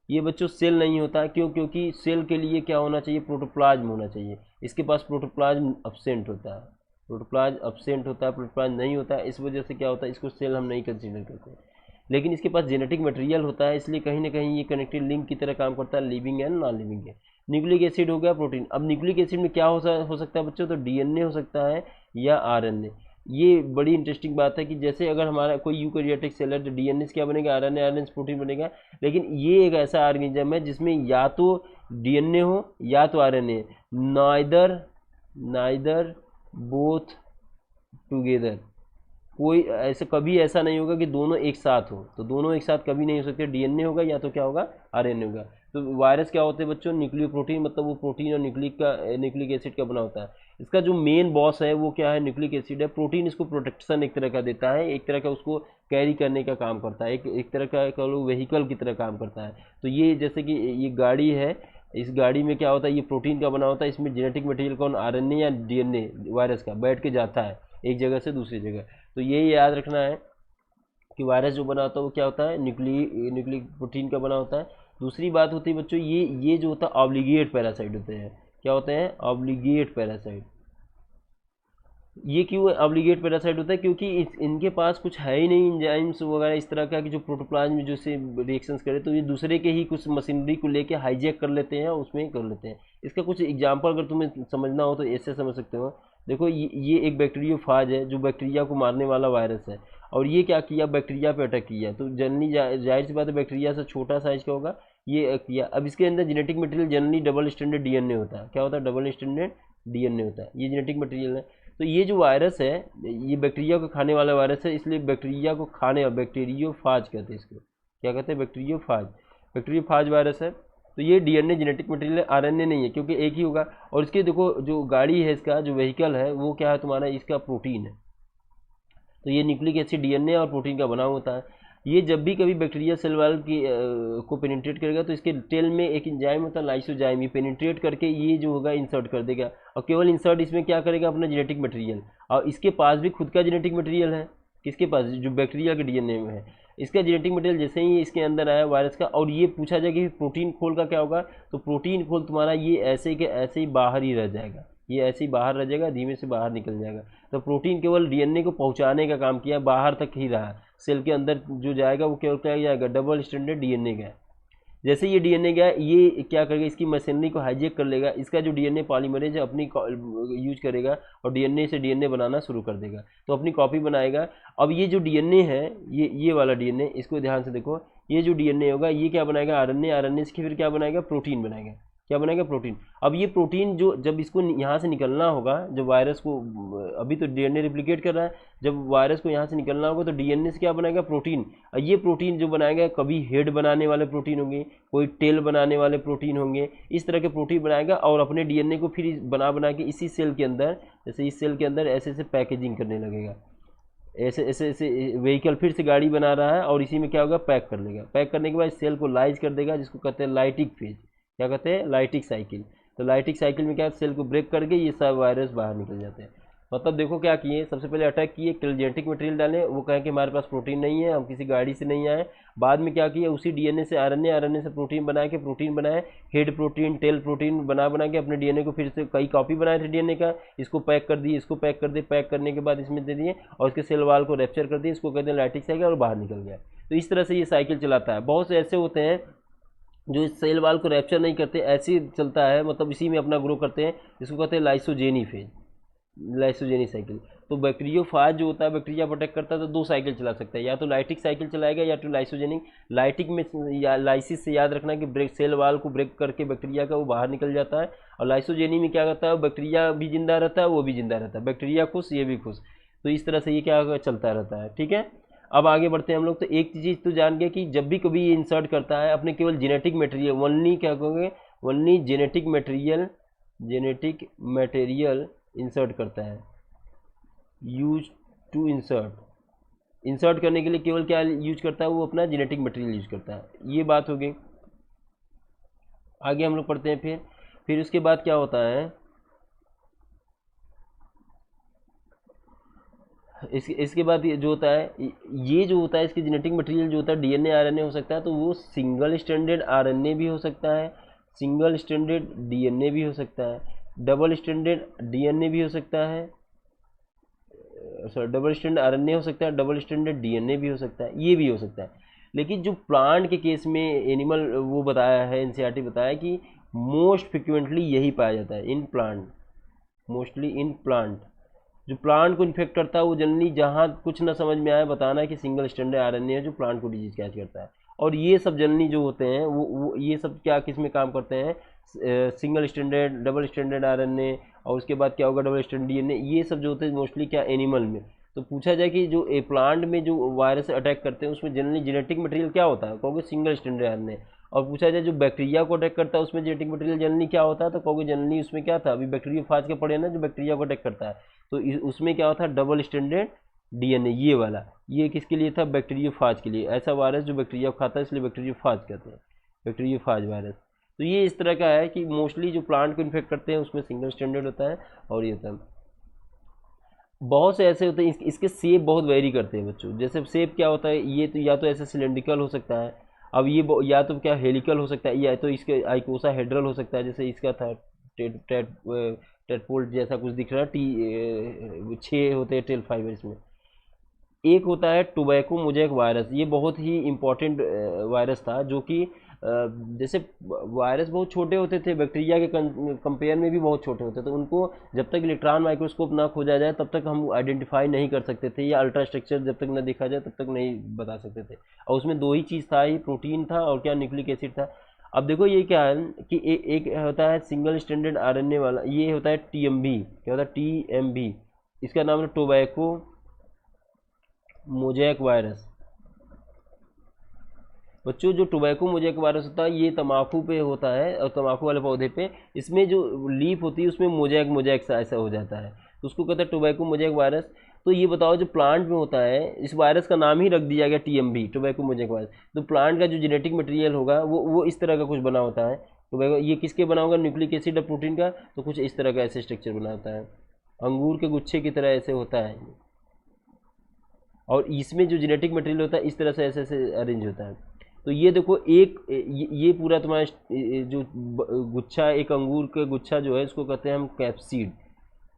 ये बच्चों सेल नहीं होता, क्यों, क्योंकि सेल के लिए क्या होना चाहिए, प्रोटोप्लाज्म होना चाहिए। इसके पास प्रोटोप्लाज्म अब्सेंट होता है, प्रोटोप्लाज्म अब्सेंट होता है, प्रोटोप्लाज्म नहीं होता है, इस वजह से क्या होता है इसको सेल हम नहीं कंसीडर करते। लेकिन इसके पास जेनेटिक मटेरियल होता है, इसलिए कहीं ना कहीं ये कनेक्टिव लिंक की तरह काम करता है लिविंग एंड नॉन लिविंग के। न्यूक्लिक एसिड हो गया प्रोटीन। अब न्यूक्लिक एसिड में क्या हो सकता है बच्चों, तो डीएनए हो सकता है या आरएनए। ये बड़ी इंटरेस्टिंग बात है कि जैसे अगर हमारा कोई यूकैरियोटिक सेल है तो डीएनए से क्या बनेगा, आरएनए, आरएनए से प्रोटीन बनेगा। लेकिन ये एक ऐसा ऑर्गेनिज्म है जिसमें या तो डीएनए हो या तो आरएनए, नाइदर बोथ टुगेदर। कोई ऐसा कभी ऐसा नहीं होगा कि दोनों एक साथ हो, तो दोनों एक साथ कभी नहीं हो सकते। डीएनए होगा या तो क्या होगा, आरएनए होगा। तो वायरस क्या होते हैं बच्चों, न्यूक्लियो प्रोटीन, मतलब वो प्रोटीन और न्यूक्लिक एसिड का बना होता है। इसका जो मेन बॉस है वो क्या है, न्यूक्लिक एसिड है। प्रोटीन इसको प्रोटेक्शन एक तरह का देता है, एक तरह का उसको कैरी करने का काम करता है, एक तरह का कह लो व्हीकल की तरह काम करता है। तो ये जैसे कि ये गाड़ी है, इस गाड़ी में क्या होता है, ये प्रोटीन का बना होता है, इसमें जेनेटिक मटेरियल कौन, आरएनए या डीएनए वायरस का बैठ के जाता है एक जगह से दूसरी जगह। तो ये याद रखना है कि वायरस जो बना होता है वो क्या होता है, न्यूक्लिक प्रोटीन का बना होता है। दूसरी बात होती है बच्चों, ये जो होता है ऑब्लिगेट पैरासाइट होते हैं। क्या होते हैं, ऑब्लिगेट पैरासाइट। ये क्यों ऑब्लिगेट पैरासाइट होता है, क्योंकि इनके पास कुछ है ही नहीं एंजाइम्स वगैरह इस तरह का कि जो प्रोटोप्लाज्म में जो से रिएक्शंस करे, तो ये दूसरे के ही कुछ मशीनरी को लेके हाईजैक कर लेते हैं और उसमें कर लेते हैं। इसका कुछ एग्जांपल अगर तुम्हें समझना हो तो ऐसे समझ सकते हो। देखो ये एक बैक्टीरियोफाज है जो बैक्टीरिया को मारने वाला वायरस है, और ये क्या किया, बैक्टीरिया पे अटैक किया। तो जनरली जाहिर सी बात है बैक्टीरिया से छोटा साइज का होगा, ये किया। अब इसके अंदर genetic material generally double standard DNA होता है। क्या होता है, डबल स्टैंडर्ड डीएनए होता है, ये जेनेटिक मटेरियल है। तो ये जो वायरस है ये बैक्टीरिया को खाने वाला वायरस है, इसलिए बैक्टीरिया को खाने वाला बैक्टीरियोफाज कहते हैं इसको। क्या कहते हैं, बैक्टीरियोफाज वायरस है। तो ये डीएनए जेनेटिक मटेरियल है, आरएनए नहीं है, क्योंकि एक ही होगा। और इसके देखो जो गाड़ी है, इसका जो व्हीकल है वो क्या है तुम्हारा, इसका प्रोटीन है। तो ये न्यूक्लिक एसिड डीएनए और प्रोटीन का बना होता है। ये जब भी कभी बैक्टीरिया सेल वाल की को पेनिट्रेट करेगा तो इसके टेल में एक एंजाइम होता है लाइसोजाइम, ये पेनिट्रेट करके ये जो होगा इंसर्ट कर देगा, और केवल इंसर्ट इसमें क्या करेगा, अपना जेनेटिक मटेरियल। और इसके पास भी खुद का जेनेटिक मटेरियल है, किसके पास, जो बैक्टीरिया के डीएनए में है। इसका जेनेटिक मटेरियल जैसे ही इसके अंदर आया वायरस का, और ये पूछा जाए कि प्रोटीन खोल का क्या होगा, तो प्रोटीन खोल तुम्हारा ये ऐसे के ऐसे ही बाहर ही रह जाएगा, ये ऐसे ही बाहर रह जाएगा, धीमे से बाहर निकल जाएगा। तो प्रोटीन केवल डीएनए को पहुंचाने का काम किया, बाहर तक ही रहा। सेल के अंदर जो जाएगा वो केवल क्या जाएगा, डबल स्टैंडर्ड डीएनए का। जैसे ये डीएनए गया, ये क्या करेगा, इसकी मशीनरी को हाईजैक कर लेगा। इसका जो डीएनए पॉलीमरेज है अपनी यूज करेगा और डीएनए से डीएनए बनाना शुरू कर देगा, तो अपनी कॉपी बनाएगा। अब ये जो डीएनए है, ये वाला डीएनए, इसको ध्यान से देखो, ये जो डीएनए होगा ये क्या बनाएगा, आरएनए, आरएनए से फिर क्या बनाएगा, प्रोटीन बनाएगा। क्या बनाएगा, प्रोटीन। अब ये प्रोटीन जो जब इसको यहाँ से निकलना होगा, जब वायरस को, अभी तो डीएनए रिप्लिकेट कर रहा है, जब वायरस को यहाँ से निकलना होगा तो डीएनए से क्या बनाएगा, प्रोटीन। और ये प्रोटीन जो बनाएगा, कभी हेड बनाने वाले प्रोटीन होंगे, कोई टेल बनाने वाले प्रोटीन होंगे, इस तरह के प्रोटीन बनाएगा, और अपने डीएनए को फिर बना के इसी सेल के अंदर, जैसे इस सेल के अंदर ऐसे ऐसे पैकेजिंग करने लगेगा। ऐसे ऐसे ऐसे व्हीकल फिर से गाड़ी बना रहा है, और इसी में क्या होगा, पैक कर लेगा। पैक करने के बाद सेल को लाइज कर देगा, जिसको कहते हैं लाइटिक फेज। क्या कहते हैं, लाइटिक साइकिल। तो लाइटिक साइकिल में क्या है, सेल को ब्रेक करके ये सब वायरस बाहर निकल जाते हैं। मतलब देखो क्या किए, सबसे पहले अटैक किए, जेनेटिक मटेरियल डाले, वो कहें कि हमारे पास प्रोटीन नहीं है, हम किसी गाड़ी से नहीं आए। बाद में क्या किया, उसी डीएनए से आरएनए, आरएनए से प्रोटीन बनाए, हेड प्रोटीन, टेल प्रोटीन बना के अपने डीएनए को फिर से कई कॉपी बनाए थे डीएनए का, इसको पैक कर दिए, इसको पैक कर दिए, पैक करने के बाद इसमें दे दिए, और इसके सेल वाल को रैप्चर कर दिए, इसको कहते हैं लाइटिक साइकिल, और बाहर निकल गया। तो इस तरह से ये साइकिल चलाता है। बहुत से ऐसे होते हैं जो इस सेल वाल को रैप्चर नहीं करते, ऐसे ही चलता है, मतलब इसी में अपना ग्रो करते हैं, जिसको कहते हैं लाइसोजेनी फेज, लाइसोजेनी साइकिल। तो बैक्टीरियोफाज जो होता है, बैक्टीरिया प्रोटेक्ट करता है, तो दो साइकिल चला सकता है, या तो लाइटिक साइकिल चलाएगा या तो लाइसोजेनिक। लाइटिक में या लाइसिस से याद रखना कि ब्रेक, सेल वाल को ब्रेक करके बैक्टीरिया का वो बाहर निकल जाता है। और लाइसोजेनी में क्या करता है, बैक्टीरिया भी जिंदा रहता है, वो भी जिंदा रहता है, बैक्टीरिया खुश, ये भी खुश। तो इस तरह से ये क्या चलता रहता है, ठीक है। अब आगे बढ़ते हैं हम लोग। तो एक चीज़ तो जान गए कि जब भी कभी ये इंसर्ट करता है अपने केवल जेनेटिक मटेरियल, ओनली क्या कहोगे, ओनली जेनेटिक मटेरियल इंसर्ट करता है। यूज टू इंसर्ट करने के लिए केवल क्या यूज करता है, वो अपना जेनेटिक मटेरियल यूज करता है। ये बात हो गई। आगे हम लोग पढ़ते हैं फिर उसके बाद क्या होता है, इसके बाद ये जो होता है, ये जो होता है, इसके जेनेटिक मटेरियल जो होता है डीएनए, आरएनए हो सकता है, तो वो सिंगल स्टैंडर्ड आरएनए भी हो सकता है, सिंगल स्टैंडर्ड डीएनए भी हो सकता है, डबल स्टैंडर्ड डीएनए भी हो सकता है, सॉरी डबल स्टैंडर्ड आरएनए हो सकता है, डबल स्टैंडर्ड डीएनए भी हो सकता है, ये भी हो सकता है। लेकिन जो प्लांट के केस में एनिमल वो बताया है, एनसीईआरटी बताया कि मोस्ट फ्रिक्वेंटली यही पाया जाता है in plant, mostly in plant. जो प्लांट को इन्फेक्ट करता है वो जनरली, जहाँ कुछ ना समझ में आए बताना है कि सिंगल स्टैंडर्ड आरएनए है जो प्लांट को डिजीज कैच करता है। और ये सब जनरली जो होते हैं वो ये सब क्या किस में काम करते हैं, single standard, double standard RNA, और उसके बाद क्या होगा डबल स्टैंडर्ड डीएनए, ये सब जो होते हैं मोस्टली क्या एनिमल में। तो पूछा जाए कि जो ए प्लांट में जो वायरस अटैक करते हैं उसमें जनरली जेनेटिक मटेरियल क्या होता है, कहोगे सिंगल स्टैंडर्ड आरएनए। और पूछा जाए जो बैक्टीरिया को अटैक करता है उसमें जेनेटिक मटेरियल जनरली क्या होता है, तो कहोगे जनरली उसमें क्या था, अभी बैक्टीरियोफाज के पढ़े ना, जो बैक्टीरिया को अटैक करता है, तो उसमें क्या होता है डबल स्टैंडर्ड डीएनए, ये वाला। ये किसके लिए था, बैक्टीरियोफाज के लिए, ऐसा वायरस जो बैक्टीरिया को खाता है इसलिए बैक्टीरियोफाज कहते हैं, बैक्टीरियोफाज वायरस। तो ये इस तरह का है कि मोस्टली जो प्लांट को इन्फेक्ट करते हैं उसमें सिंगल स्टैंडर्ड होता है और ये होता है। बहुत से ऐसे होते हैं इसके शेप बहुत वेरी करते हैं बच्चों। जैसे शेप क्या होता है, ये तो या तो ऐसे सिलेंड्रिकल हो सकता है, अब ये या तो क्या हेलिकल हो सकता है, या तो इसके आइकोसा हेड्रल हो सकता है, जैसे इसका था टेटपोल्ट जैसा कुछ दिख रहा है, 6 होते हैं टेल फाइबर इसमें। एक होता है टोबैको मोजैक वायरस, ये बहुत ही इम्पोर्टेंट वायरस था, जो कि जैसे वायरस बहुत छोटे होते थे, बैक्टीरिया के कंपेयर में भी बहुत छोटे होते थे, तो उनको जब तक इलेक्ट्रॉन माइक्रोस्कोप ना खोजा जाए तब तक हम आइडेंटिफाई नहीं कर सकते थे, या अल्ट्रा स्ट्रक्चर जब तक ना देखा जाए तब तक नहीं बता सकते थे। और उसमें दो ही चीज़ था, ये प्रोटीन था और क्या न्यूक्लिक एसिड था। अब देखो ये क्या है कि एक होता है सिंगल स्टैंडर्ड आरएनए वाला, ये होता है टीएमबी, क्या होता है टीएमबी, इसका नाम है टोबैको मोजैक वायरस। बच्चों जो टोबैको मोजैक वायरस होता है ये तम्बाकू पे होता है, और तम्बाकू वाले पौधे पे, इसमें जो लीफ होती है उसमें मोजैक मोजैक सा ऐसा हो जाता है, तो उसको कहते हैं टोबैको मोजैक वायरस। तो ये बताओ जो प्लांट में होता है, इस वायरस का नाम ही रख दिया गया टीएमबी, टोबैको मोजैक वायरस। तो प्लांट का जो जेनेटिक मटेरियल होगा वो इस तरह का कुछ बना होता है। टोबैको ये किसके बना होगा, न्यूक्लिक एसिड और प्रोटीन का, तो कुछ इस तरह का ऐसे स्ट्रक्चर बना होता है, अंगूर के गुच्छे की तरह ऐसे होता है। और इसमें जो जेनेटिक मटेरियल होता है इस तरह से ऐसे ऐसे अरेंज होता है। तो ये देखो एक ये पूरा तुम्हारा जो गुच्छा, एक अंगूर का गुच्छा जो है इसको कहते हैं हम कैप्सिड।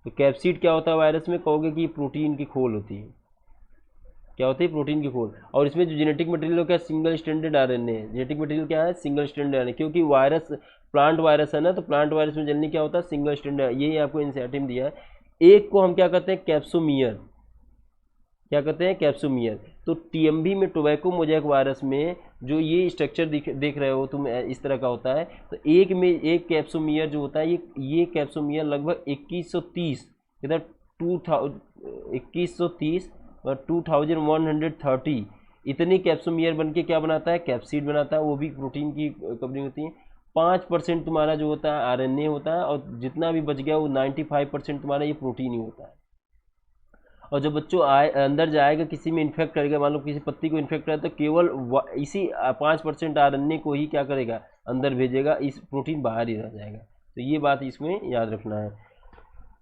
तो कैप्सिड क्या होता है वायरस में, कहोगे कि प्रोटीन की खोल होती है, क्या होती है प्रोटीन की खोल। और इसमें जो जेनेटिक मटेरियल होगा single standard RNA, genetic material क्या है सिंगल स्टैंडर्ड आरएनए, क्योंकि वायरस प्लांट वायरस है ना, तो प्लांट वायरस में जनरली क्या होता है सिंगल स्टैंडर्ड, यही आपको एनसीईआरटी में दिया है। एक को हम क्या कहते हैं कैप्सोमियर, क्या कहते हैं कैप्सोमियर। तो टीएमबी में टोबैको मोजैक वायरस में जो ये स्ट्रक्चर देख रहे हो तुम इस तरह का होता है, तो एक में एक कैप्सोमियर जो होता है ये कैप्सोमियर लगभग 2130 इधर 2130 और 2130 इतने कैप्सोमियर बन के क्या बनाता है कैप्सिड बनाता है, वो भी प्रोटीन की कवरिंग होती है। 5% तुम्हारा जो होता है आरएनए होता है, और जितना भी बच गया वो 95% तुम्हारा ये प्रोटीन ही होता है। और जब बच्चों आए अंदर जाएगा किसी में इन्फेक्ट करेगा, मान लो किसी पत्ती को इन्फेक्ट करेगा, तो केवल इसी 5% आरएनए को ही क्या करेगा अंदर भेजेगा, इस प्रोटीन बाहर ही रह जाएगा। तो ये बात इसमें याद रखना है।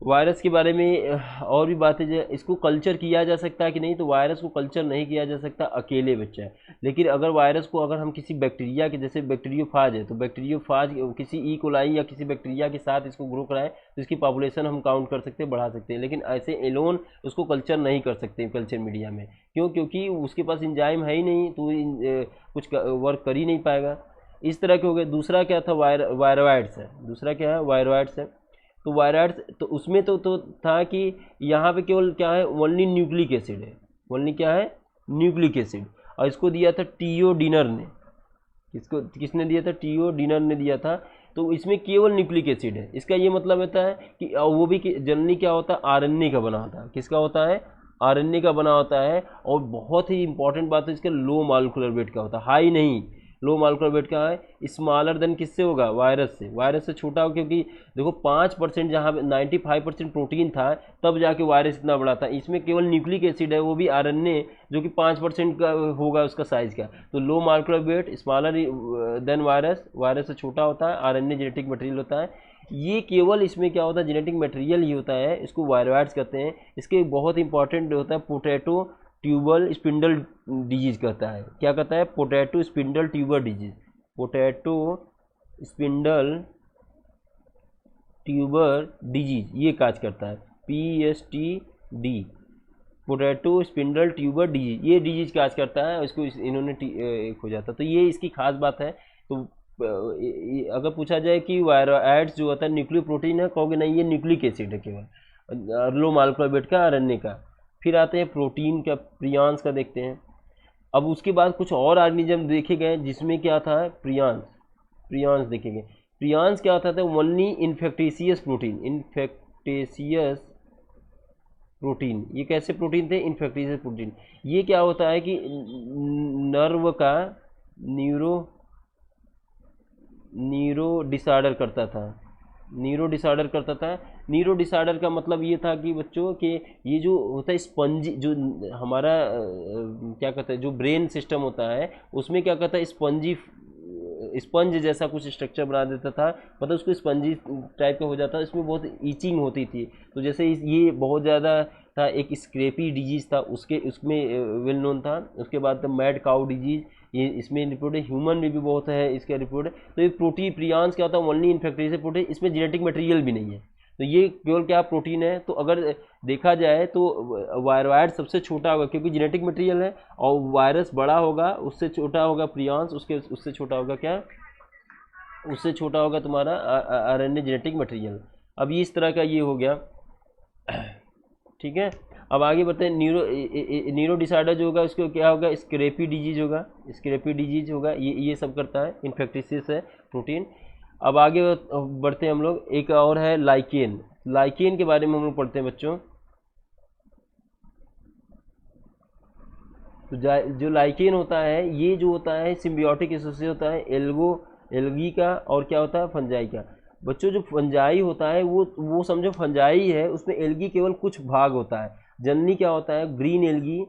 वायरस के बारे में और भी बातें, जो इसको कल्चर किया जा सकता है कि नहीं, तो वायरस को कल्चर नहीं किया जा सकता अकेले बच्चा है। लेकिन अगर वायरस को अगर हम किसी बैक्टीरिया के, जैसे बैक्टीरियोफाज है, तो बैक्टीरियोफाज किसी ई कोलाई या किसी बैक्टीरिया के साथ इसको ग्रो कराएं तो इसकी पॉपुलेशन हम काउंट कर सकते हैं, बढ़ा सकते हैं। लेकिन ऐसे एलोन उसको कल्चर नहीं कर सकते कल्चर मीडिया में, क्यों, क्योंकि उसके पास इंजाइम है ही नहीं, तो कुछ वर्क कर ही नहीं पाएगा। इस तरह के हो गए। दूसरा क्या था वायरोइड्स है, दूसरा क्या है वायरोइड्स है। तो वायराइड्स, तो उसमें तो था कि यहाँ पे केवल क्या है ओनली न्यूक्लिक एसिड है, ओनली क्या है न्यूक्लिक एसिड, और इसको दिया था टीओ डिनर ने, किसने दिया था टीओ डिनर ने दिया था। तो इसमें केवल न्यूक्लिक एसिड है, इसका ये मतलब होता है कि वो भी जनरली क्या होता है आरएनए का बना होता है, किसका होता है आरएनए का बना होता है। और बहुत ही इंपॉर्टेंट बात है इसका लो मॉलिक्यूलर वेट का होता है, हाई नहीं, लो मॉलिक्यूलर वेट का है। स्मॉलर देन किससे होगा वायरस से छोटा हो, क्योंकि देखो 5% जहाँ पे 95% प्रोटीन था तब जाके वायरस इतना बड़ा था। इसमें केवल न्यूक्लिक एसिड है, वो भी आरएनए जो कि 5% का होगा उसका साइज का। तो low molecular weight, smaller than virus से छोटा होता है, आरएनए जेनेटिक मटेरियल होता है। ये केवल इसमें क्या होता है जेनेटिक मटेरियल ही होता है, इसको वायरोइड्स कहते हैं। इसके बहुत इंपॉर्टेंट होता है पोटैटो ट्यूबल स्पिंडल डिजीज कहता है, क्या कहता है potato spindle tuber disease, potato spindle tuber disease ये काज करता है, PSTD, potato spindle tuber disease, ये डिजीज काज करता है, इसको इन्होंने एक हो जाता, तो ये इसकी खास बात है। तो अगर पूछा जाए कि वायरोएड्स जो होता है न्यूक्लियो प्रोटीन है, कहोगे नहीं ये न्यूक्लिक एसिड है केवल, लो मॉलिक्यूलर वेट का, आरएनए का। फिर आते हैं प्रोटीन का, प्रियांस का देखते हैं। अब उसके बाद कुछ और ऑर्गेनिज्म देखे गए जिसमें क्या था, प्रियांस देखे गए। प्रियांस क्या होता था, ओनली इन्फेक्टिशियस प्रोटीन, इन्फेक्टिशियस प्रोटीन। ये कैसे प्रोटीन थे, इन्फेक्टिशियस प्रोटीन। ये क्या होता है कि नर्व का न्यूरो डिसऑर्डर करता था, न्यूरो डिसऑर्डर का मतलब ये था कि बच्चों के ये जो होता है स्पंज, जो हमारा क्या कहते हैं, जो ब्रेन सिस्टम होता है उसमें क्या कहता है, स्पंज जैसा कुछ स्ट्रक्चर बना देता था, मतलब उसको स्पंजी टाइप का हो जाता है, इसमें बहुत ईचिंग होती थी। तो जैसे ये बहुत ज़्यादा था, एक स्क्रेपी डिजीज़ था, उसमें वेल नोन था। उसके बाद मैड काउ डिजीज़, ये इसमें रिपोर्ट है, ह्यूमन में भी बहुत है इसका रिपोर्ट है। तो ये प्रोटीन प्रियांस क्या होता है, ओनली इन्फेक्टिशियस प्रोटीन, इसमें जेनेटिक मटेरियल भी नहीं है, तो ये केवल क्या प्रोटीन है। तो अगर देखा जाए तो वायरोइड सबसे छोटा होगा क्योंकि जेनेटिक मटेरियल है, और वायरस बड़ा होगा, उससे छोटा होगा प्रियांस, उससे छोटा होगा क्या, उससे छोटा होगा तुम्हारा आरएनए जेनेटिक मटेरियल। अब ये इस तरह का ये हो गया, ठीक है। अब आगे बढ़ते हैं, न्यूरो डिसऑर्डर जो होगा उसको क्या होगा, स्क्रेपी डिजीज होगा, ये सब करता है, इन्फेक्टिशियस है प्रोटीन। अब आगे बढ़ते हैं हम लोग, एक और है लाइकेन के बारे में हम लोग पढ़ते हैं बच्चों। तो जो लाइकेन होता है, ये जो होता है सिम्बियोटिक एसोसिएशन होता है एल्गी का, और क्या होता है, फंजाई का। बच्चों जो फंजाई होता है वो समझो फंजाई है, उसमें एल्गी केवल कुछ भाग होता है। जनरली क्या होता है, ग्रीन एल्गी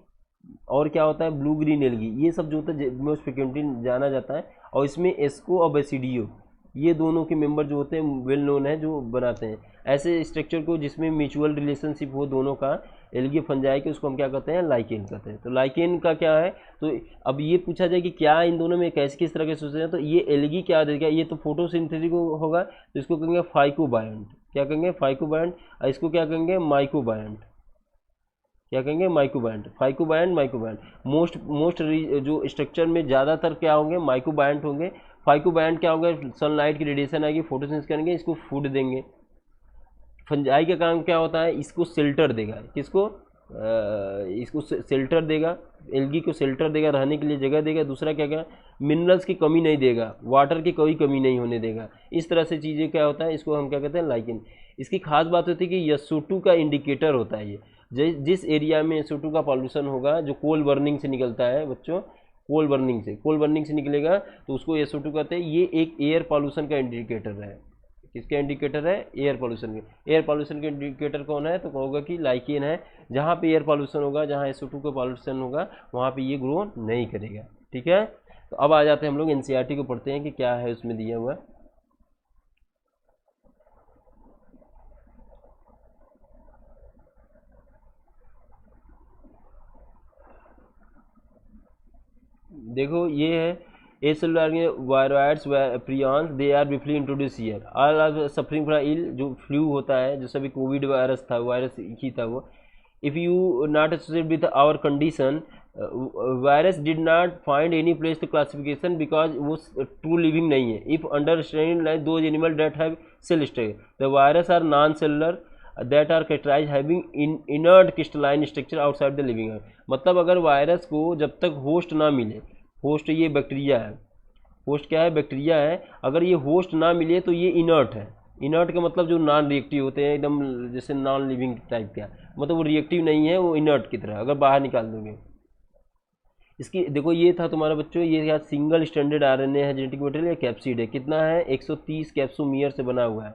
और क्या होता है, ब्लू ग्रीन एल्गी, ये सब जो होता है मोस्ट फ्रिक्वेंटली जाना जाता है। और इसमें एस्को और बेसिडियो, ये दोनों के मेंबर जो होते हैं वेल नोन है, जो बनाते हैं ऐसे स्ट्रक्चर को जिसमें म्यूचुअल रिलेशनशिप हो दोनों का, एल्गी फंजाई के, उसको हम क्या कहते हैं, लाइकेन कहते हैं। तो लाइकेन का क्या है, तो अब ये पूछा जाए कि क्या इन दोनों में कैसे किस तरह के सोचते हैं, तो ये एल्गी क्या देगा, ये तो फोटोसिंथेसिस होगा, तो इसको कहेंगे फाइकोबायंट, क्या कहेंगे, फाइकोबायंट। इसको क्या कहेंगे, माइकोबायंट, क्या कहेंगे, माइकोबायंट। मोस्ट जो स्ट्रक्चर में ज़्यादातर क्या होंगे, माइकोबायंट होंगे। फाइकोबायंट क्या होगा, सनलाइट की रेडिएशन आएगी, फोटोसिंथेसिस करेंगे, इसको फूड देंगे। फंजाई का काम क्या होता है, इसको शेल्टर देगा, किसको, इसको शेल्टर देगा, एल्गी को शेल्टर देगा, रहने के लिए जगह देगा। दूसरा क्या क्या, मिनरल्स की कमी नहीं देगा, वाटर की कोई कमी नहीं होने देगा। इस तरह से चीज़ें क्या होता है, इसको हम क्या कहते हैं, लाइकेन। इसकी खास बात होती है कि SO2 का इंडिकेटर होता है ये। जिस एरिया में SO2 का पॉल्यूशन होगा, जो कोल बर्निंग से निकलता है बच्चों, कोल बर्निंग से निकलेगा, तो उसको SO2 कहते हैं। ये एक एयर पॉल्यूशन का इंडिकेटर है। किसका इंडिकेटर है, एयर पॉल्यूशन के इंडिकेटर कौन है, तो कहोगा कि लाइकेन है। जहाँ पे एयर पॉल्यूशन होगा, जहाँ SO2 का पॉल्यूशन होगा, वहाँ पे ये ग्रो नहीं करेगा, ठीक है। तो अब आ जाते हैं हम लोग NCERT को पढ़ते हैं कि क्या है उसमें दिया हुआ। देखो ये है, acellular viroids prions, they are briefly introduce here, all are suffering from ill, जो फ्लू होता है, जो सभी कोविड वायरस था, वायरस ही था वो। If you not associate with our condition, virus did not find any place to classification, because वो ट्रू लिविंग नहीं है। If understanding like those animal that have cell structure, the virus are non cellular that are characterize having inert crystalline structure outside the living. मतलब अगर virus को जब तक host ना मिले, होस्ट ये बैक्टीरिया है, होस्ट क्या है, बैक्टीरिया है, अगर ये होस्ट ना मिले तो ये इनर्ट है। इनर्ट का मतलब जो नॉन रिएक्टिव होते हैं, एकदम जैसे नॉन लिविंग टाइप का, मतलब वो रिएक्टिव नहीं है, वो इनर्ट की तरह, अगर बाहर निकाल दोगे। इसकी देखो ये था तुम्हारा बच्चों, ये क्या सिंगल स्टैंडर्ड आरएनए है, जेनेटिक मटेरियल या कैप्सिड है, कितना है, 130 कैप्सोमियर से बना हुआ है,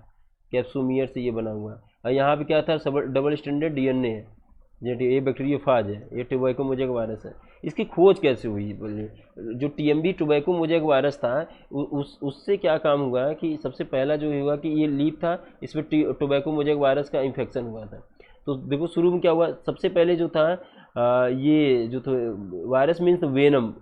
कैप्सोमियर से ये बना हुआ है। और यहाँ पे क्या था, डबल स्टैंडर्ड डीएनए है, ये बैक्टीरियोफाज है, ये टोबैको मोज़ेक वायरस है। इसकी खोज कैसे हुई बोलिए, जो TMB टोबैको मोज़ेक वायरस था, उससे क्या काम हुआ कि सबसे पहला जो हुआ कि ये लीफ था, इसमें टोबैको मोज़ेक वायरस का इन्फेक्शन हुआ था। तो देखो शुरू में क्या हुआ, सबसे पहले जो था ये जो वायरस मीन्स वेनम,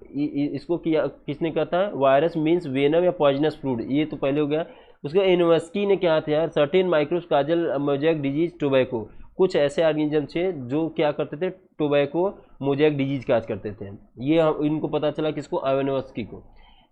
इसको किया किसने कहा था, वायरस मीन्स वेनम या पॉइजनस फ्लूइड, ये तो पहले हो गया। उसके यूनिवर्सिटी ने क्या था यार, सर्टेन माइक्रोस्काजल मोज़ेक डिजीज टोबैको, कुछ ऐसे ऑर्गेनिज्म थे जो क्या करते थे, टोबैको मोजैक डिजीज काज करते थे। ये इनको पता चला किसको, आवेनोस्की को।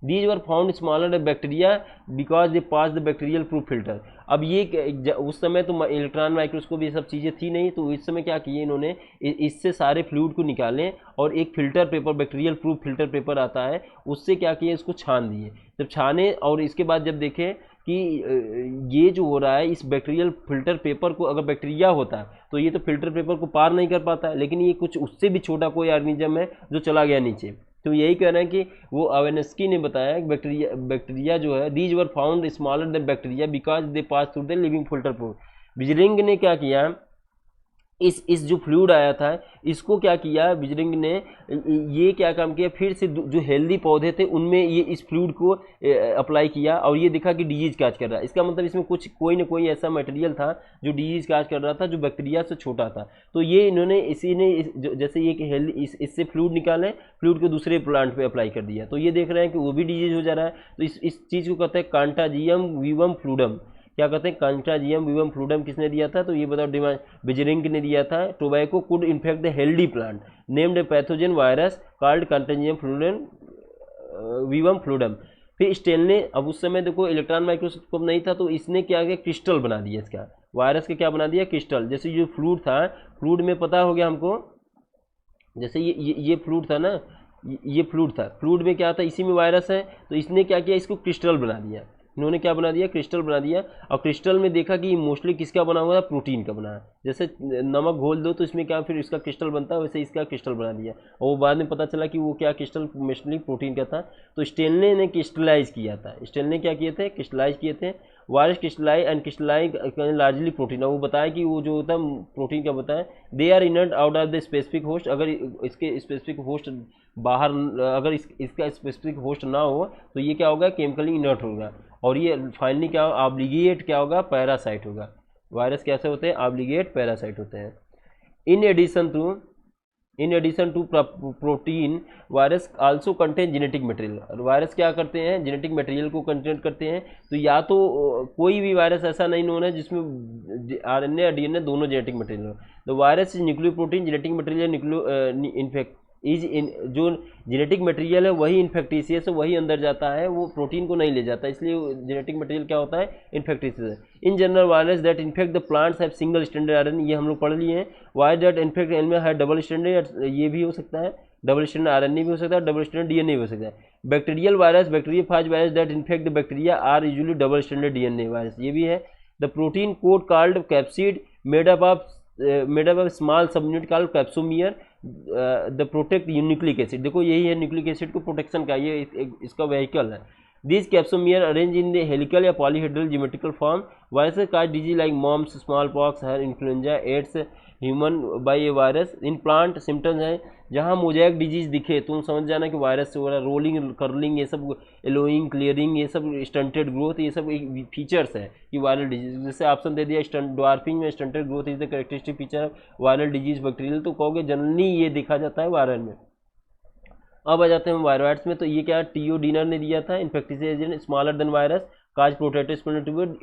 These were found smaller bacteria because they pass the bacterial proof filter. अब ये उस समय तो इलेक्ट्रॉन माइक्रोस्कोप ये सब चीज़ें थी नहीं, तो इस समय क्या किए इन्होंने, इससे सारे फ्लूइड को निकालें और एक filter paper, bacterial proof filter paper आता है, उससे क्या किए, इसको छान दिए। जब छाने और इसके बाद जब देखें कि ये जो हो रहा है इस बैक्टीरियल फिल्टर पेपर को, अगर बैक्टीरिया होता है तो ये तो फिल्टर पेपर को पार नहीं कर पाता है, लेकिन ये कुछ उससे भी छोटा कोई ऑर्गेनिज्म है जो चला गया नीचे। तो यही कहना है कि वो आवेनस्की ने बताया कि बैक्टीरिया जो है, these were found smaller than bacteria because they pass through the living filter proof. Beijerinck ने क्या किया, इस जो फ्लूइड आया था इसको क्या किया बिजरिंग ने, ये क्या काम किया, फिर से जो हेल्दी पौधे थे उनमें ये इस फ्लूइड को अप्लाई किया और ये देखा कि डिजीज काज कर रहा है। इसका मतलब इसमें कुछ कोई ना कोई ऐसा मटेरियल था जो डिजीज काज कर रहा था, जो बैक्टीरिया से छोटा था। तो ये इन्होंने इसी ने जैसे ये कि हेल्दी इससे फ्लूइड निकाले, फ्लूइड को दूसरे प्लांट पे अप्लाई कर दिया, तो ये देख रहे हैं कि वो भी डिजीज हो जा रहा है। तो इस चीज़ को कहते हैं कांटाजियम वीवम फ्लूडम। क्या कहते हैं, कांटाजियम वीवम फ्लूडम किसने दिया था, तो ये बताओ, बिजरिंग ने दिया था। Tobacco could infect the healthy plant named a pathogen virus called contagium fluidum vivum fluidum. फिर स्टेनले, अब उस समय देखो इलेक्ट्रॉन माइक्रोस्कोप नहीं था, तो इसने क्या किया, क्रिस्टल बना दिया इसका, वायरस का क्या बना दिया, क्रिस्टल। जैसे जो फ्लूड था, फ्लूड में पता हो गया हमको, जैसे ये फ्लूड था ना, ये फ्लूड था, फ्लूड में क्या था, इसी में वायरस है, तो इसने क्या किया, इसको क्रिस्टल बना दिया। इन्होंने क्या बना दिया, क्रिस्टल बना दिया। और क्रिस्टल में देखा कि मोस्टली किसका बना हुआ है, प्रोटीन का बना है। जैसे नमक घोल दो तो इसमें क्या फिर इसका क्रिस्टल बनता है, वैसे इसका क्रिस्टल बना दिया। और वो बाद में पता चला कि वो क्या क्रिस्टल मोस्टली प्रोटीन का था। तो स्टेनले ने क्रिस्टलाइज किया था, स्टेनले क्या किए थे, क्रिस्टलाइज किए थे। Virus crystallize and crystallize largely protein. वो बताया कि वो जो होता है प्रोटीन का बताया, they are inert out of the specific host. अगर इसके स्पेसिफिक होस्ट बाहर, अगर इसका स्पेसिफिक होस्ट ना हो तो ये क्या होगा, केमिकली इनर्ट होगा। और ये फाइनली क्या होगा, ऑब्लिगेट क्या होगा, पैरासाइट होगा। वायरस कैसे होते हैं, ऑब्लिगेट पैरासाइट होते हैं। In addition to protein virus also contain genetic material. Virus क्या करते हैं, जेनेटिक मटेरियल को कंटेन करते हैं। तो या तो कोई भी वायरस ऐसा नहीं होना है जिसमें आरएनए और डीएनए दोनों जेनेटिक मटेरियल हो। तो virus is nucleo protein, genetic material जो जेनेटिक मटेरियल है वही इन्फेक्टिशियस है, वही अंदर जाता है, वो प्रोटीन को नहीं ले जाता, इसलिए जेनेटिक मटेरियल क्या होता है, इन्फेक्टिशियस है। In general virus that infect the plants have single standard RNA, ये हम लोग पढ़ लिए हैं। वायरस दैट इन्फेक्ट एनिमल है डबल स्टैंडर्ड, ये भी हो सकता है, डबल स्टैंडर्ड आरएनए भी हो सकता है, डबल स्टैंडर्ड डीएनए भी हो सकता है। Bacterial virus, bacteriophage virus that infect the bacteria are usually double standard DNA virus, ये भी है। The protein coat called capsid made up of small subunit called capsomere the protect nucleic acid. देखो यही है न्यूक्लिक एसिड को protection का, ये इसका व्हीकल है। This capsomere arrange in the helical or polyhedral geometrical form. Virus cause disease like mumps, smallpox, her influenza, AIDS human by a virus. In plant symptoms हैं, जहाँ mosaic disease दिखे तुम समझ जाना कि वायरस से हो रहा है। रोलिंग, कर्लिंग, ये सब, एलोइंग, क्लियरिंग, ये सब स्टंटेड ग्रोथ, ये सब एक फीचर्स है कि वायरल डिजीज। जैसे ऑप्शन दे दिया ड्वार्फिंग में stunted growth is the characteristic feature of viral disease bacterial, तो कहोगे जनरली ये देखा जाता है वायरल में। अब आ जाते हैं वायरस में, तो ये क्या टीओ डिनर ने दिया था, infectious agent smaller than virus cause प्रोटेटिस,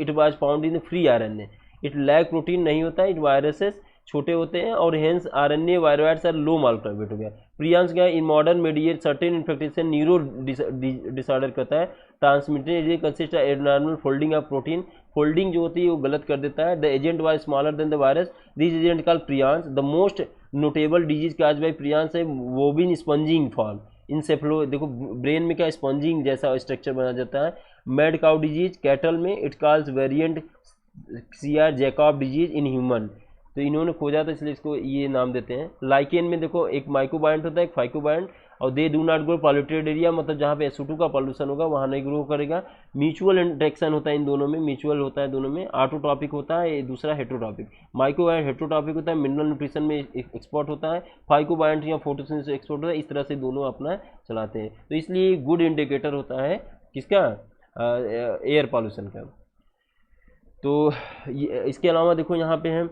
it was found in free RNA, it lack protein नहीं होता है, इट वायरसेस छोटे होते हैं और hence RNA virus are low मार्कोवेट हो गया। प्रियांश गया in modern mediate certain infection neuro disorder करता है। Transmitted consist of abnormal folding of protein, folding जो होती है वो गलत कर देता है। The agent was smaller than the virus, this agent called prion. The most notable disease cause by prion है वोबिन स्पंजिंग फॉर्म इंसेफ्लो। देखो ब्रेन में क्या स्पंजिंग जैसा स्ट्रक्चर बना जाता है। मैड काउ डिजीज कैटल में, it calls variant CR Jakob disease in human. तो इन्होंने खोजा था इसलिए इसको ये नाम देते हैं। लाइकेन में देखो एक माइक्रोबायंट होता है, एक फाइकोबायंट, और they do not grow polluted area, मतलब जहाँ पे SO2 का पॉल्यूशन होगा वहाँ नहीं ग्रो करेगा। म्यूचुअल इंटरेक्शन होता है इन दोनों में, म्यूचुअल होता है दोनों में। ऑटोटॉपिक होता है, दूसरा हेट्रोटॉपिक। माइक्रोबायंट हेट्रोटॉपिक होता है, मिनरल न्यूट्रिशन में एक्सपोर्ट होता है। फाइकोबायंट या फोटोसिंथेसिस एक्सपोर्ट होता है। इस तरह से दोनों अपना चलाते हैं, तो इसलिए गुड इंडिकेटर होता है किसका, एयर पॉल्यूशन का। तो इसके अलावा देखो यहाँ पे है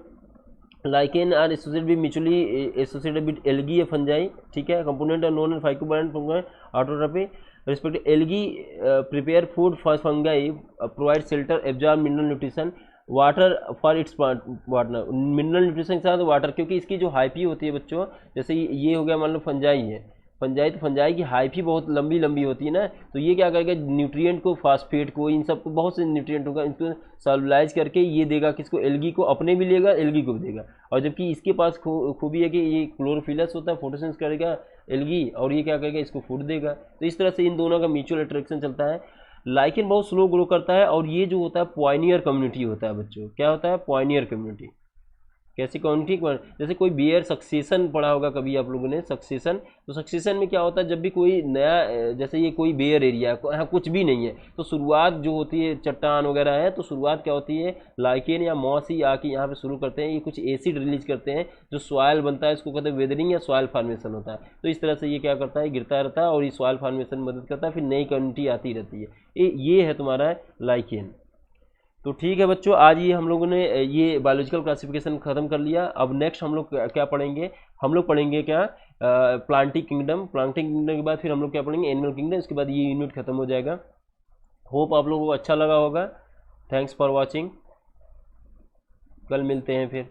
lichen are associated with mutually associated with algae या फंजाई, ठीक है। Component are known and phycobiont fungi autotrophy respect algae prepare food for fungi provide shelter absorb mineral nutrition water for its partner, mineral nutrition के साथ water, क्योंकि इसकी जो hyphae होती है बच्चों, जैसे ये हो गया मान लो फंजाई है, फंजाई, तो फंजाई की हाइपी बहुत लंबी लंबी होती है ना, तो ये क्या करेगा, न्यूट्रिएंट को, फास्फेट को, इन सब को, बहुत से न्यूट्रिएंट होगा, इनको सॉल्युलाइज करके ये देगा किसको, एल्गी को, अपने भी लेगा, एल्गी को भी देगा। और जबकि इसके पास खूबी है कि ये क्लोरोफिलस होता है, फोटोसिंथेसिस करेगा एल्गी, और ये क्या करेगा, इसको फूड देगा। तो इस तरह से इन दोनों का म्यूचुअल अट्रैक्शन चलता है। लाइकेन बहुत स्लो ग्रो करता है, और ये जो होता है पॉइनियर कम्युनिटी होता है बच्चों, क्या होता है, पॉइनियर कम्युनिटी। कैसी कम्युनिटी, जैसे कोई बेयर सक्सेशन पढ़ा होगा कभी आप लोगों ने, सक्सेशन, तो सक्सेशन में क्या होता है, जब भी कोई नया, जैसे ये कोई बेयर एरिया है, यहाँ कुछ भी नहीं है, तो शुरुआत जो होती है, चट्टान वगैरह है, तो शुरुआत क्या होती है, लाइकेन या मॉस ही आके यहाँ पे शुरू करते हैं, ये कुछ एसिड रिलीज करते हैं, जो सॉइल बनता है, इसको कहते हैं वेदरिंग या सॉइल फॉर्मेशन होता है। तो इस तरह से ये क्या करता है, गिरता रहता है, और ये सॉइल फॉर्मेशन में मदद करता है, फिर नई कम्युनिटी आती रहती है। ये है तुम्हारा लाइकेन। तो ठीक है बच्चों, आज ये हम लोगों ने ये बायोलॉजिकल क्लासिफिकेशन ख़त्म कर लिया। अब नेक्स्ट हम लोग क्या पढ़ेंगे, हम लोग पढ़ेंगे क्या, प्लांटिंग किंगडम, प्लांटिंग किंगडम के बाद फिर हम लोग क्या पढ़ेंगे, एनिमल किंगडम, इसके बाद ये यूनिट खत्म हो जाएगा। होप आप लोगों को अच्छा लगा होगा। थैंक्स फॉर वॉचिंग, कल मिलते हैं फिर।